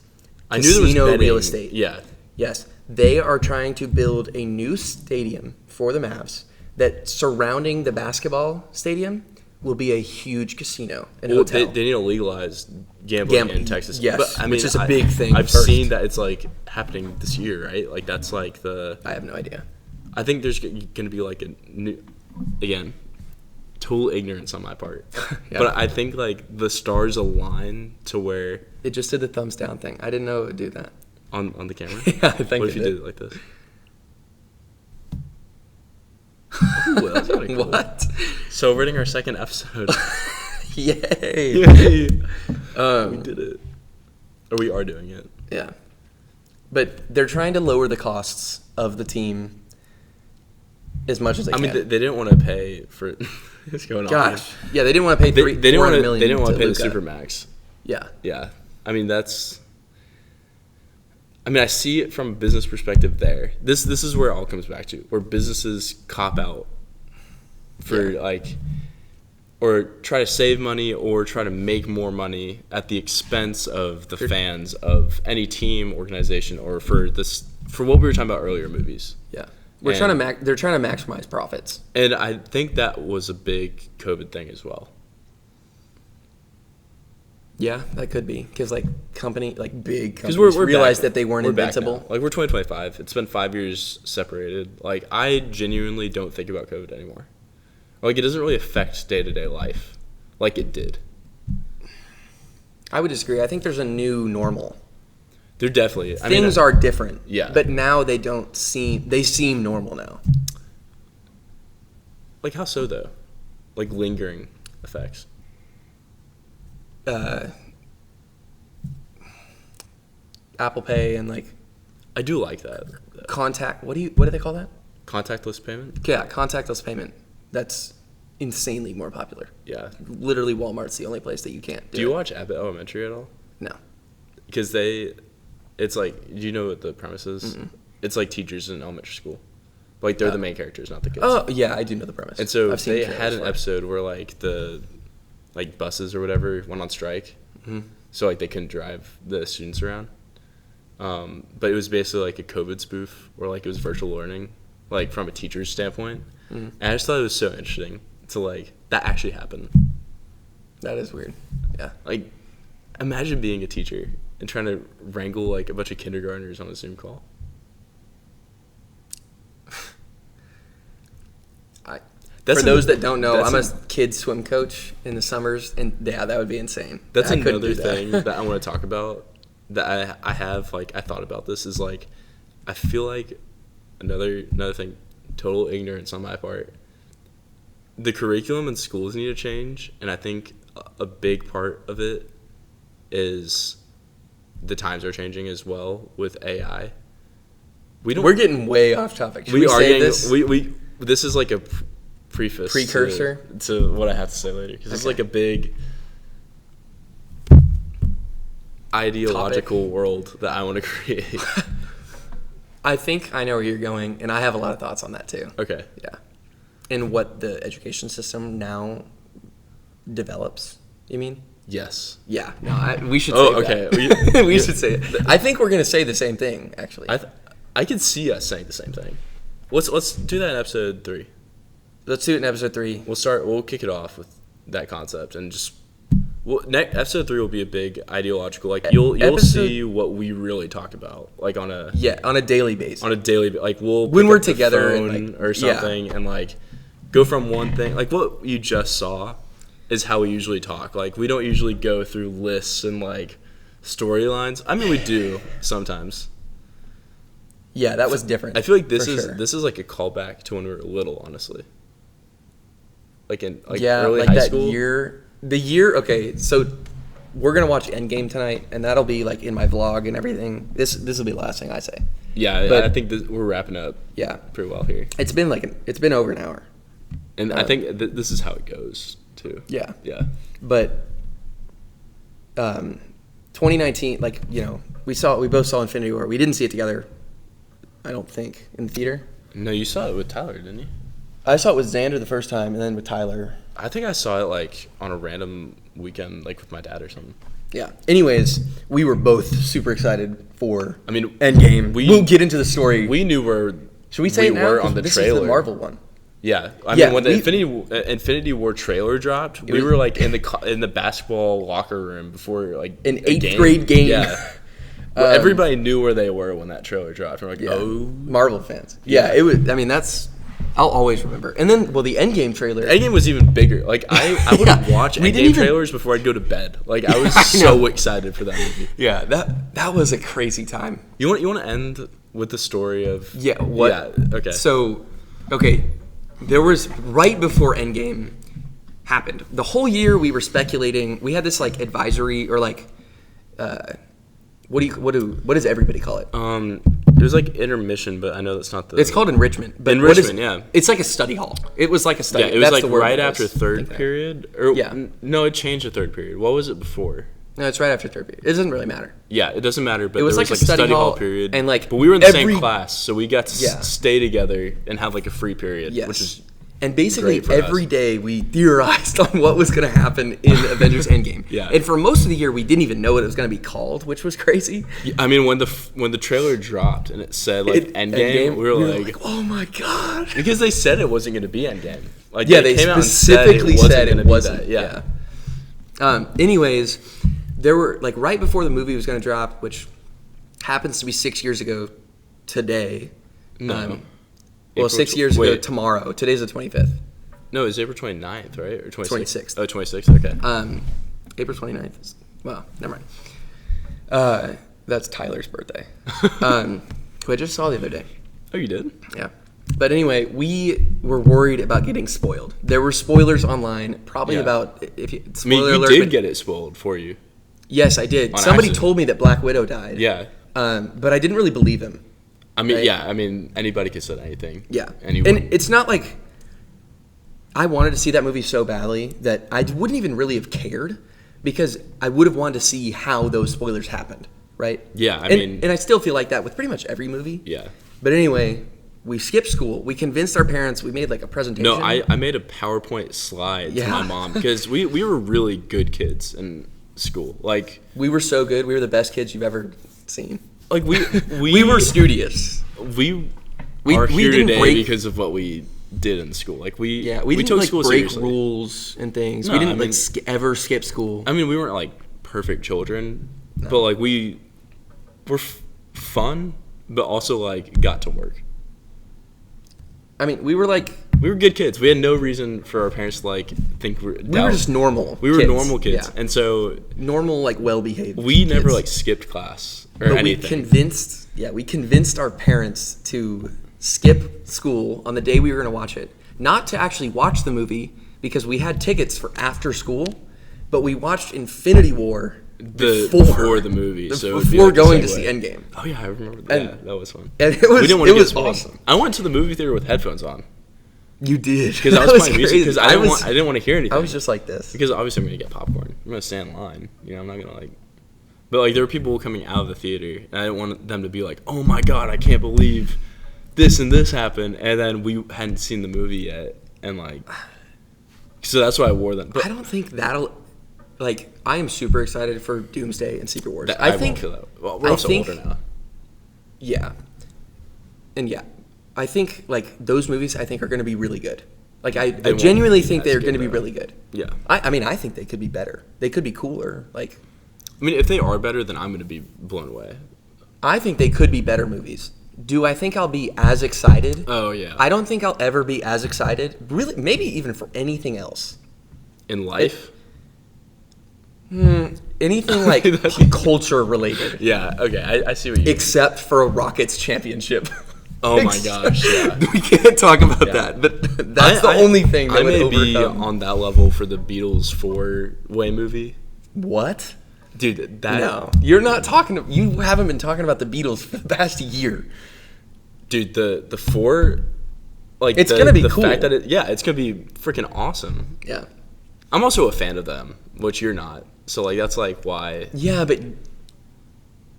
I knew there was Casino betting. real estate. Yeah. Yes, they are trying to build a new stadium for the Mavs that surrounding the basketball stadium will be a huge casino and Well, hotel. they need to legalize gambling in Texas. Yes, but, I mean, which is a big thing I've first. seen that it's like happening this year, right? Like that's like the. I have no idea. I think there's going to be like a new, again, total ignorance on my part. Yeah. But I think like the stars align to where It just did the thumbs down thing. I didn't know it would do that. on the camera. Yeah, I think What if it you did. did it like this? Ooh, that's pretty cool. What? Celebrating our second episode. Yay! Yay! We did it. Or we are doing it. Yeah. But they're trying to lower the costs of the team as much as they I can. mean, they didn't want to pay for. It's going on. Gosh. Yeah, they didn't want to pay They didn't want to. $400 million They didn't want to pay the Luka. supermax. Yeah. Yeah, I mean that's. I mean, I see it from a business perspective. There, this is where it all comes back to, where businesses cop out for like, or try to save money or try to make more money at the expense of the fans of any team, organization, or for what we were talking about earlier, movies. Yeah. And- They're trying to maximize profits. And I think that was a big COVID thing as well. Yeah, that could be because like big companies We're realized back. that they weren't We're back invincible. now. Like we're 2025. It's been 5 years separated. Like I genuinely don't think about COVID anymore. Like it doesn't really affect day-to-day life like it did. I would disagree. I think there's a new normal. They're definitely Things are different. Yeah. But now they seem normal now. like how so though? Like lingering effects. Apple Pay and like I do like that. what do they call that? Contactless payment? Yeah, contactless payment. That's insanely more popular. Yeah. Literally, Walmart's the only place that you can't do Do you it. watch Abbott Elementary at all? No. Because it's like, do you know what the premise is? Mm-mm. It's like teachers in elementary school. Like they're the main characters, not the kids. Oh yeah, I do know the premise. And so I've seen they trailers had an for it. episode where like the buses or whatever went on strike, so like they couldn't drive the students around. But it was basically like a COVID spoof, or like it was virtual learning, like from a teacher's standpoint. And I just thought it was so interesting to like that actually happened. That is weird. Yeah. Like, imagine being a teacher and trying to wrangle like a bunch of kindergartners on a Zoom call. For those that don't know, I'm a kid swim coach in the summers, and yeah, that would be insane. That's another thing that I want to talk about. That I have, like, I thought about this is, like, I feel like another thing, total ignorance on my part. The curriculum in schools need to change, and I think a big part of it is the times are changing as well with AI. We're getting way off topic. Should we are say getting this? This is like a precursor to what I have to say later, because it's like a big ideological world that I want to create. I think I know where you're going, and I have a lot of thoughts on that too. Okay. Yeah. And what the education system now develops, you mean? Yes. Yeah. No, we should say okay. we should say it. I think we're going to say the same thing, actually. I can see us saying the same thing. Let's do that in episode 3. Let's do it in episode 3. We'll kick it off with that concept, and just episode 3 will be a big ideological, like, you'll see what we really talk about, like, on a daily basis. Like, we'll when pick we're up the together phone and, like, or something, and, like, go from one thing, like what you just saw is how we usually talk. Like, we don't usually go through lists and, like, storylines. I mean, we do sometimes. Yeah, that was different. I feel like this is like a callback to when we were little, honestly. Like in early high school. Okay, so we're gonna watch Endgame tonight, and that'll be like in my vlog and everything. This will be the last thing I say. Yeah, but I think we're wrapping up. Yeah, pretty well here. It's been over an hour, and I think this is how it goes too. Yeah, yeah. But 2019, like, you know, we both saw Infinity War. We didn't see it together, I don't think, in the theater. No, you saw it with Tyler, didn't you? I saw it with Xander the first time, and then with Tyler. I think I saw it, like, on a random weekend, like, with my dad or something. Yeah. Anyways, we were both super excited for Endgame. We'll get into the story. We knew where Should we say it now? were on the this trailer. This is the Marvel one. Yeah. I mean, when the Infinity War trailer dropped, we were, like, in the basketball locker room before, like, an 8th grade game. Yeah. Well, everybody knew where they were when that trailer dropped. We're like, oh. Marvel fans. Yeah, it was. I mean, I'll always remember. And then, the Endgame trailer. Endgame was even bigger. Like, I would watch Endgame trailers before I'd go to bed. Like, I was so excited for that movie. Yeah, that was a crazy time. You want to end with the story of... Yeah, what? Yeah, okay. So, there was, right before Endgame happened, the whole year we were speculating. We had this, like, advisory, or, like, what does everybody call it? It was like intermission, but I know that's not the... It's called enrichment. But yeah. It's like a study hall. It was like a study. Yeah, it was like right after third period. Yeah. No, it changed to third period. What was it before? No, it's right after third period. It doesn't really matter. Yeah, it doesn't matter, but it was there like was like a study hall period. And like, but we were in the same class, so we got to stay together and have like a free period, yes. which is... And basically every day we theorized on what was going to happen in Avengers Endgame. Yeah. And for most of the year we didn't even know what it was going to be called, which was crazy. I mean, when the trailer dropped and it said like Endgame, we were like, oh my god, because they said it wasn't going to be Endgame. Like, they came specifically said it wasn't. Yeah. Anyways, there were like right before the movie was going to drop, which happens to be 6 years ago today. No. Well, 6 years ago tomorrow. Today's the 25th. No, it's April 29th, right? Or 26th? 26th. Oh, 26th, okay. April 29th is... Well, never mind. That's Tyler's birthday. Who I just saw the other day. Oh, you did? Yeah. But anyway, we were worried about getting spoiled. There were spoilers online, probably about... You did get it spoiled for you. Yes, I did. Somebody told me that Black Widow died. Yeah. But I didn't really believe him. I mean, I mean, anybody could say anything. Yeah. And it's not like I wanted to see that movie so badly that I wouldn't even really have cared, because I would have wanted to see how those spoilers happened, right? Yeah, and I still feel like that with pretty much every movie. Yeah. But anyway, we skipped school. We convinced our parents. We made like a presentation. No, I made a PowerPoint slide to my mom, because we were really good kids in school. Like, we were so good. We were the best kids you've ever seen. Like, we were studious. We are here today because of what we did in school. Like, we didn't took like school break seriously. Rules and things. No, We didn't ever skip school. I mean, we weren't like perfect children, but like we were fun, but also like got to work. I mean, we were like We were good kids. We had no reason for our parents to like think we were just normal. We were kids. normal kids, Yeah. and so Normal, like well-behaved. we never kids. like skipped class or But anything. we convinced our parents to skip school on the day we were going to watch it. Not to actually watch the movie because we had tickets for after school, but we watched Infinity War before the movie, so it would be before like a going to segue. see Endgame. Oh yeah, I remember that. And- Yeah, that was fun. And it was We didn't want to it get was spaghetti. awesome. I went to the movie theater with headphones on You did because I That was playing music crazy. because I didn't want to hear anything. I was just like this. because obviously I'm gonna get popcorn. I'm gonna stand in line. You know, I'm not gonna like. But like there were people coming out of the theater, and I didn't want them to be like, "Oh my god, I can't believe this and this happened," and then we hadn't seen the movie yet, and like. So that's why I wore them. But I don't think that'll. Like, I am super excited for Doomsday and Secret Wars. I think. won't feel that. Well, we're I also think- older now. Yeah. And yeah, I think like those movies I think are going to be really good. Like I won't genuinely be think as they're good, going to be though. really good. Yeah. I mean I think they could be better. They could be cooler. Like I mean, if they are better, then I'm gonna be blown away. I think they could be better movies. Do I think I'll be as excited? Oh yeah. I don't think I'll ever be as excited. Really, maybe even for anything else. In life. Anything like culture related, Yeah. Okay. I see what you. except for a Rockets championship. Oh my gosh. Yeah. We can't talk about Yeah. that, but that's the only thing that I would may be overcome. on that level for the Beatles 4-way movie, What? dude. That No, you're not talking. You haven't been talking about the Beatles for the past year. dude, the 4, like It's the, gonna be the cool. fact that it's gonna be freaking awesome. Yeah. I'm also a fan of them, which you're not. So like that's like why. Yeah, but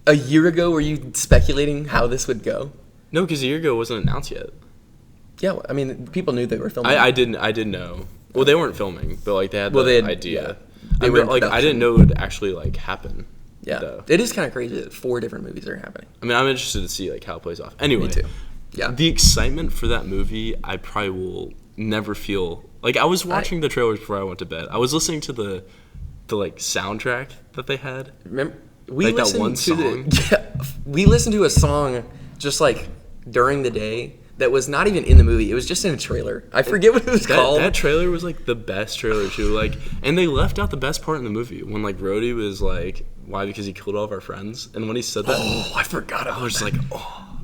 a year ago, were you speculating how this would go? No, because a year ago it wasn't announced yet. Yeah, I mean, people knew they were filming. I didn't know. Well, they weren't filming, but like they had Well, the they had- idea. yeah. They I were mean, in like I production. didn't know it would actually like happen. Yeah, though. it is kind of crazy that 4 different movies are happening. I mean, I'm interested to see like how it plays off. Anyway, Me too. Yeah. The excitement for that movie, I probably will never feel. Like I was watching the trailers before I went to bed. I was listening to the like soundtrack that they had. Remember, we Like that listened one to song? yeah, we listened to a song just like during the day that was not even in the movie. It was just in a trailer. I forget what it was called. That trailer was like the best trailer too. Like, and they left out the best part in the movie when like Rhodey was like, "Why? Because he killed all of our friends." And when he said that, Oh, I forgot. I was just like, "Oh,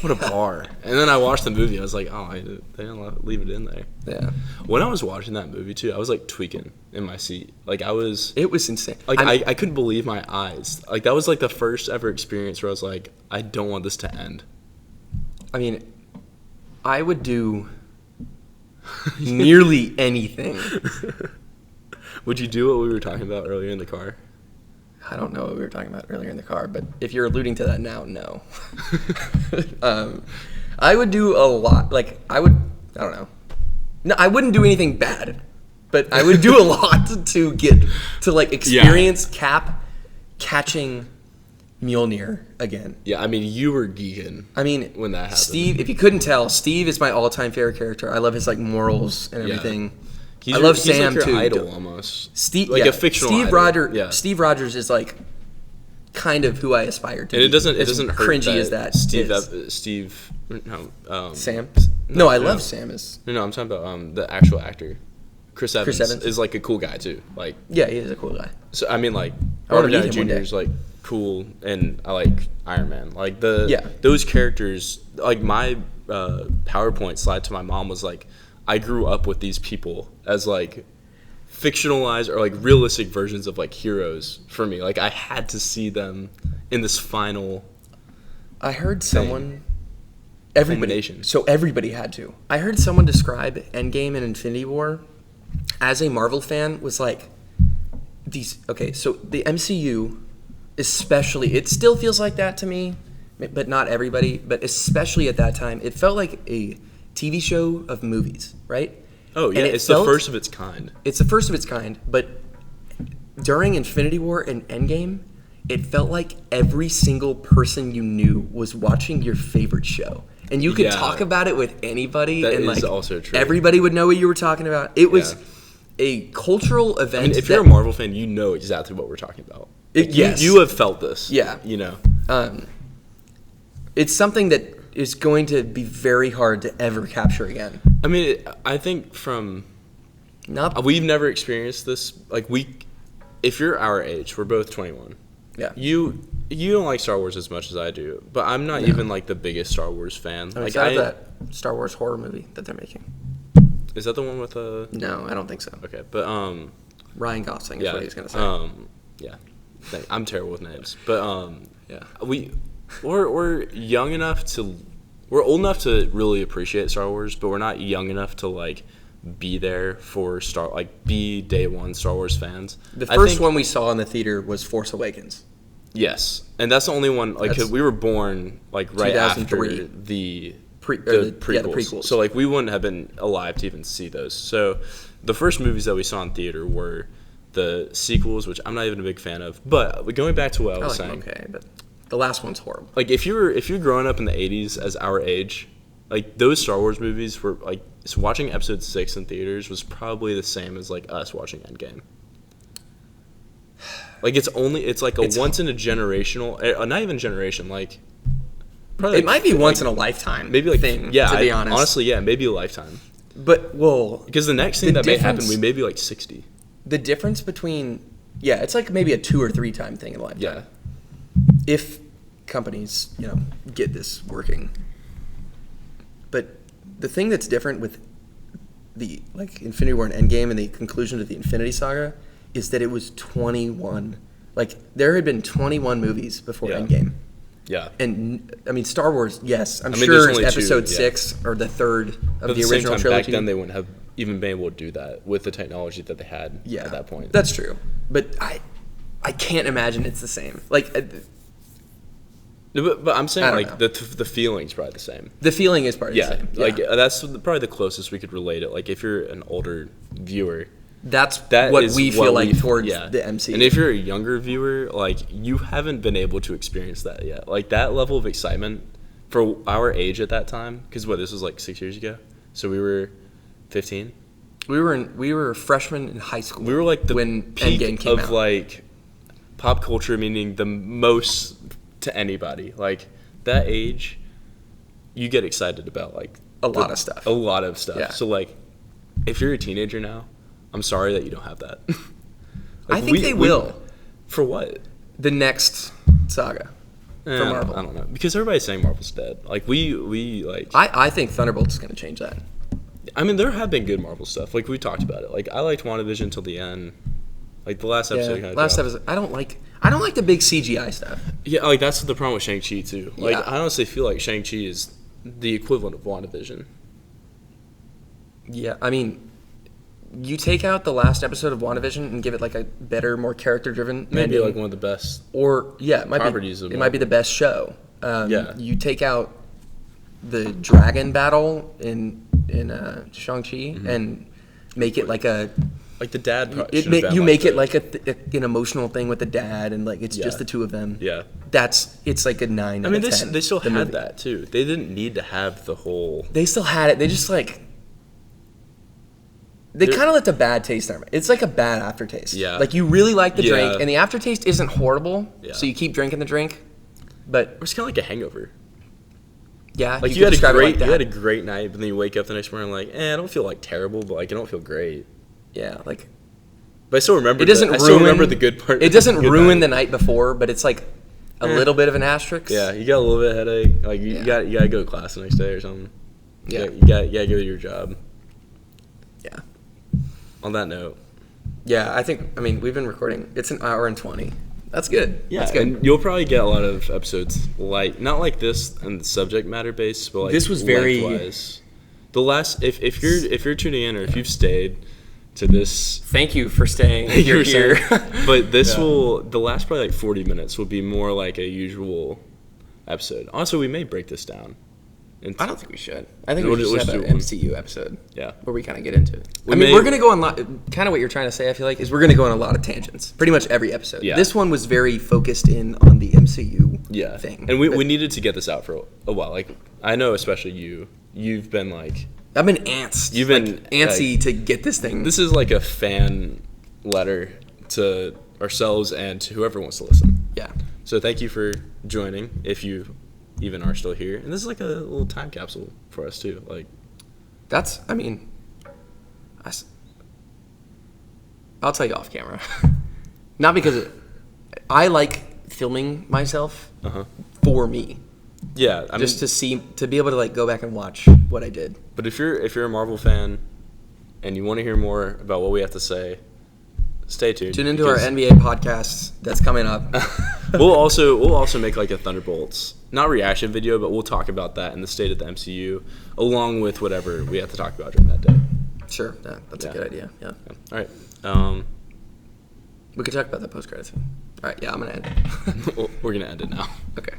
what a bar!" And then I watched the movie. And I was like, "Oh, they didn't leave it in there." Yeah, When I was watching that movie too, I was like tweaking in my seat. Like I was. it was insane. Like I couldn't believe my eyes. Like that was like the first ever experience where I was like, I don't want this to end. I mean, I would do nearly anything. Would you do what we were talking about earlier in the car? I don't know what we were talking about earlier in the car, but if you're alluding to that now, no. I would do a lot. Like, I don't know. No, I wouldn't do anything bad, but I would do a lot to get to, like, experience Cap catching Mjolnir again. Yeah, I mean, you were geeking. I mean, When that happened. Steve, if you couldn't tell, Steve is my all-time favorite character. I love his, like, morals and Yeah. everything. He's I love he's Sam, like your too. idol almost. Steve, Like yeah, a fictional Steve idol. Rogers. Yeah. Steve Rogers is like kind of who I aspire to. And it be. doesn't As hurt cringy that as that Steve is. Steve no Sam. No, I no. love Sam. As no I'm talking about the actual actor. Chris Evans, Evans? is like a cool guy too. Like yeah, he is a cool guy. so I mean like I wanna Robert Downey meet him one Jr. day. is like cool and I like Iron Man. Like Yeah. those characters like my PowerPoint slide to my mom was like I grew up with these people as like fictionalized or like realistic versions of like heroes for me. Like I had to see them in this final. I heard someone. Everybody. Culmination. So everybody had to. I heard someone describe Endgame and Infinity War as a Marvel fan was like these. Okay, so the MCU, especially, it still feels like that to me, but not everybody. But especially at that time, it felt like a TV show of movies, right? Oh yeah, And it's the first of its kind. It's the first of its kind, but during Infinity War and Endgame, it felt like every single person you knew was watching your favorite show. And you could Yeah. talk about it with anybody, That and is like also true. everybody would know what you were talking about. It was Yeah. a cultural event. I mean, if you're a Marvel fan, you know exactly what we're talking about. Yes. You have felt this. Yeah. You know. it's something that is going to be very hard to ever capture again. I mean, I think we've never experienced this. Like, if you're our age, we're both 21. Yeah. You don't like Star Wars as much as I do, but I'm not even like the biggest Star Wars fan. I'm like excited that Star Wars horror movie that they're making. Is that the one with No, I don't think so. Okay, but Ryan Gosling is what he was gonna say. Yeah. I'm terrible with names, but yeah. We're young enough we're old enough to really appreciate Star Wars, but we're not young enough to like be there for be day one Star Wars fans. The first one we saw in the theater was Force Awakens. Yes, and that's the only one. Like, 'cause we were born like right after the prequels. So like we wouldn't have been alive to even see those. So the first movies that we saw in theater were the sequels, which I'm not even a big fan of. But going back to what I was saying, okay, but the last one's horrible. Like if you're growing up in the 80s as our age, like those Star Wars movies were like, so watching Episode 6 in theaters was probably the same as like us watching Endgame. Like it's like a once in a generational, not even generation, like probably it might be once in a lifetime, maybe like thing. Yeah, to be honest, honestly, yeah, maybe a lifetime. But because the next thing that may happen, we may be like 60. The difference between it's like maybe a 2 or 3 time thing in a lifetime. Yeah, if companies get this working. But the thing that's different with the Infinity War and Endgame and the conclusion to the Infinity Saga is that it was 21. Like there had been 21 movies before Endgame. Yeah. And I mean Star Wars, yes, I'm sure it's Episode 6 or the third of the original trilogy. Back then they wouldn't have even been able to do that with the technology that they had at that point. That's true. But I can't imagine it's the same. Like but I'm saying like the feeling's probably the same. The feeling is probably the same. Like that's probably the closest we could relate it. Like if you're an older viewer, that what we feel like towards the MCU. And if you're a younger viewer, like you haven't been able to experience that yet. Like that level of excitement for our age at that time, because this was like 6 years ago, so we were 15. We were freshmen in high school. We were like when peak Endgame came out. Like pop culture, meaning the most to anybody. Like that age, you get excited about like a lot of stuff. Yeah. So like, if you're a teenager now, I'm sorry that you don't have that. I think they will. For what? The next saga for Marvel. I don't know, because everybody's saying Marvel's dead. Like we like. I think Thunderbolt's is going to change that. I mean, there have been good Marvel stuff. Like we talked about it. Like I liked WandaVision till the end. Like the last episode. Episode. I don't like the big CGI stuff. Yeah, like that's the problem with Shang-Chi too. Like I honestly feel like Shang-Chi is the equivalent of WandaVision. Yeah, I mean, you take out the last episode of WandaVision and give it like a better, more character-driven, maybe like one of the best, it might be the best show. You take out the dragon battle in Shang-Chi and make it like a the dad. You make it like an emotional thing with the dad, and like it's just the two of them. Yeah, it's like a 9. I mean, they still had that too. They didn't need to have the whole. They still had it. They just like. They kind of let the bad taste out. It's like a bad aftertaste. Yeah. Like you really like the drink, and the aftertaste isn't horrible, so you keep drinking the drink. But it's kind of like a hangover. Yeah, like you had a great night, but then you wake up the next morning like, I don't feel like terrible, but like I don't feel great. Yeah, like. But I still remember. I still remember the good part. It doesn't ruin the night before, but it's like a little bit of an asterisk. Yeah, you got a little bit of headache. Like you got to go to class the next day or something. Yeah, you got to go to your job. Yeah. On that note. Yeah, I mean, we've been recording. It's an hour and 20. That's good. Yeah, that's good. And you'll probably get a lot of episodes not like this and subject matter based, but like this was very lengthwise. The last if you're tuning in or if you've stayed to this, thank you for staying. You're here. But this the last probably like 40 minutes will be more like a usual episode. Also, we may break this down. I don't think we should. I think we should have an MCU episode. Yeah. Where we kind of get into it. We're going to go on kind of what you're trying to say, I feel like, is we're going to go on a lot of tangents. Pretty much every episode. Yeah. This one was very focused in on the MCU thing. And we needed to get this out for a while. Like, I know especially you've been like... I've been antsy. You've been... antsy to get this thing. This is like a fan letter to ourselves and to whoever wants to listen. Yeah. So thank you for joining. If you even are still here. And this is like a little time capsule for us too. Like, That's, I mean, I'll tell you off camera. Not because I like filming myself for me. Yeah, I just mean, to be able to like go back and watch what I did. but if you're a Marvel fan and you want to hear more about what we have to say, stay tuned. Tune into our NBA podcast that's coming up. we'll also make like a Thunderbolts, not reaction video, but we'll talk about that and the state of the MCU along with whatever we have to talk about during that day. Sure, that's a good idea. Yeah. All right. We could talk about that post-credits. All right, yeah, I'm gonna end. We're gonna end it now. Okay.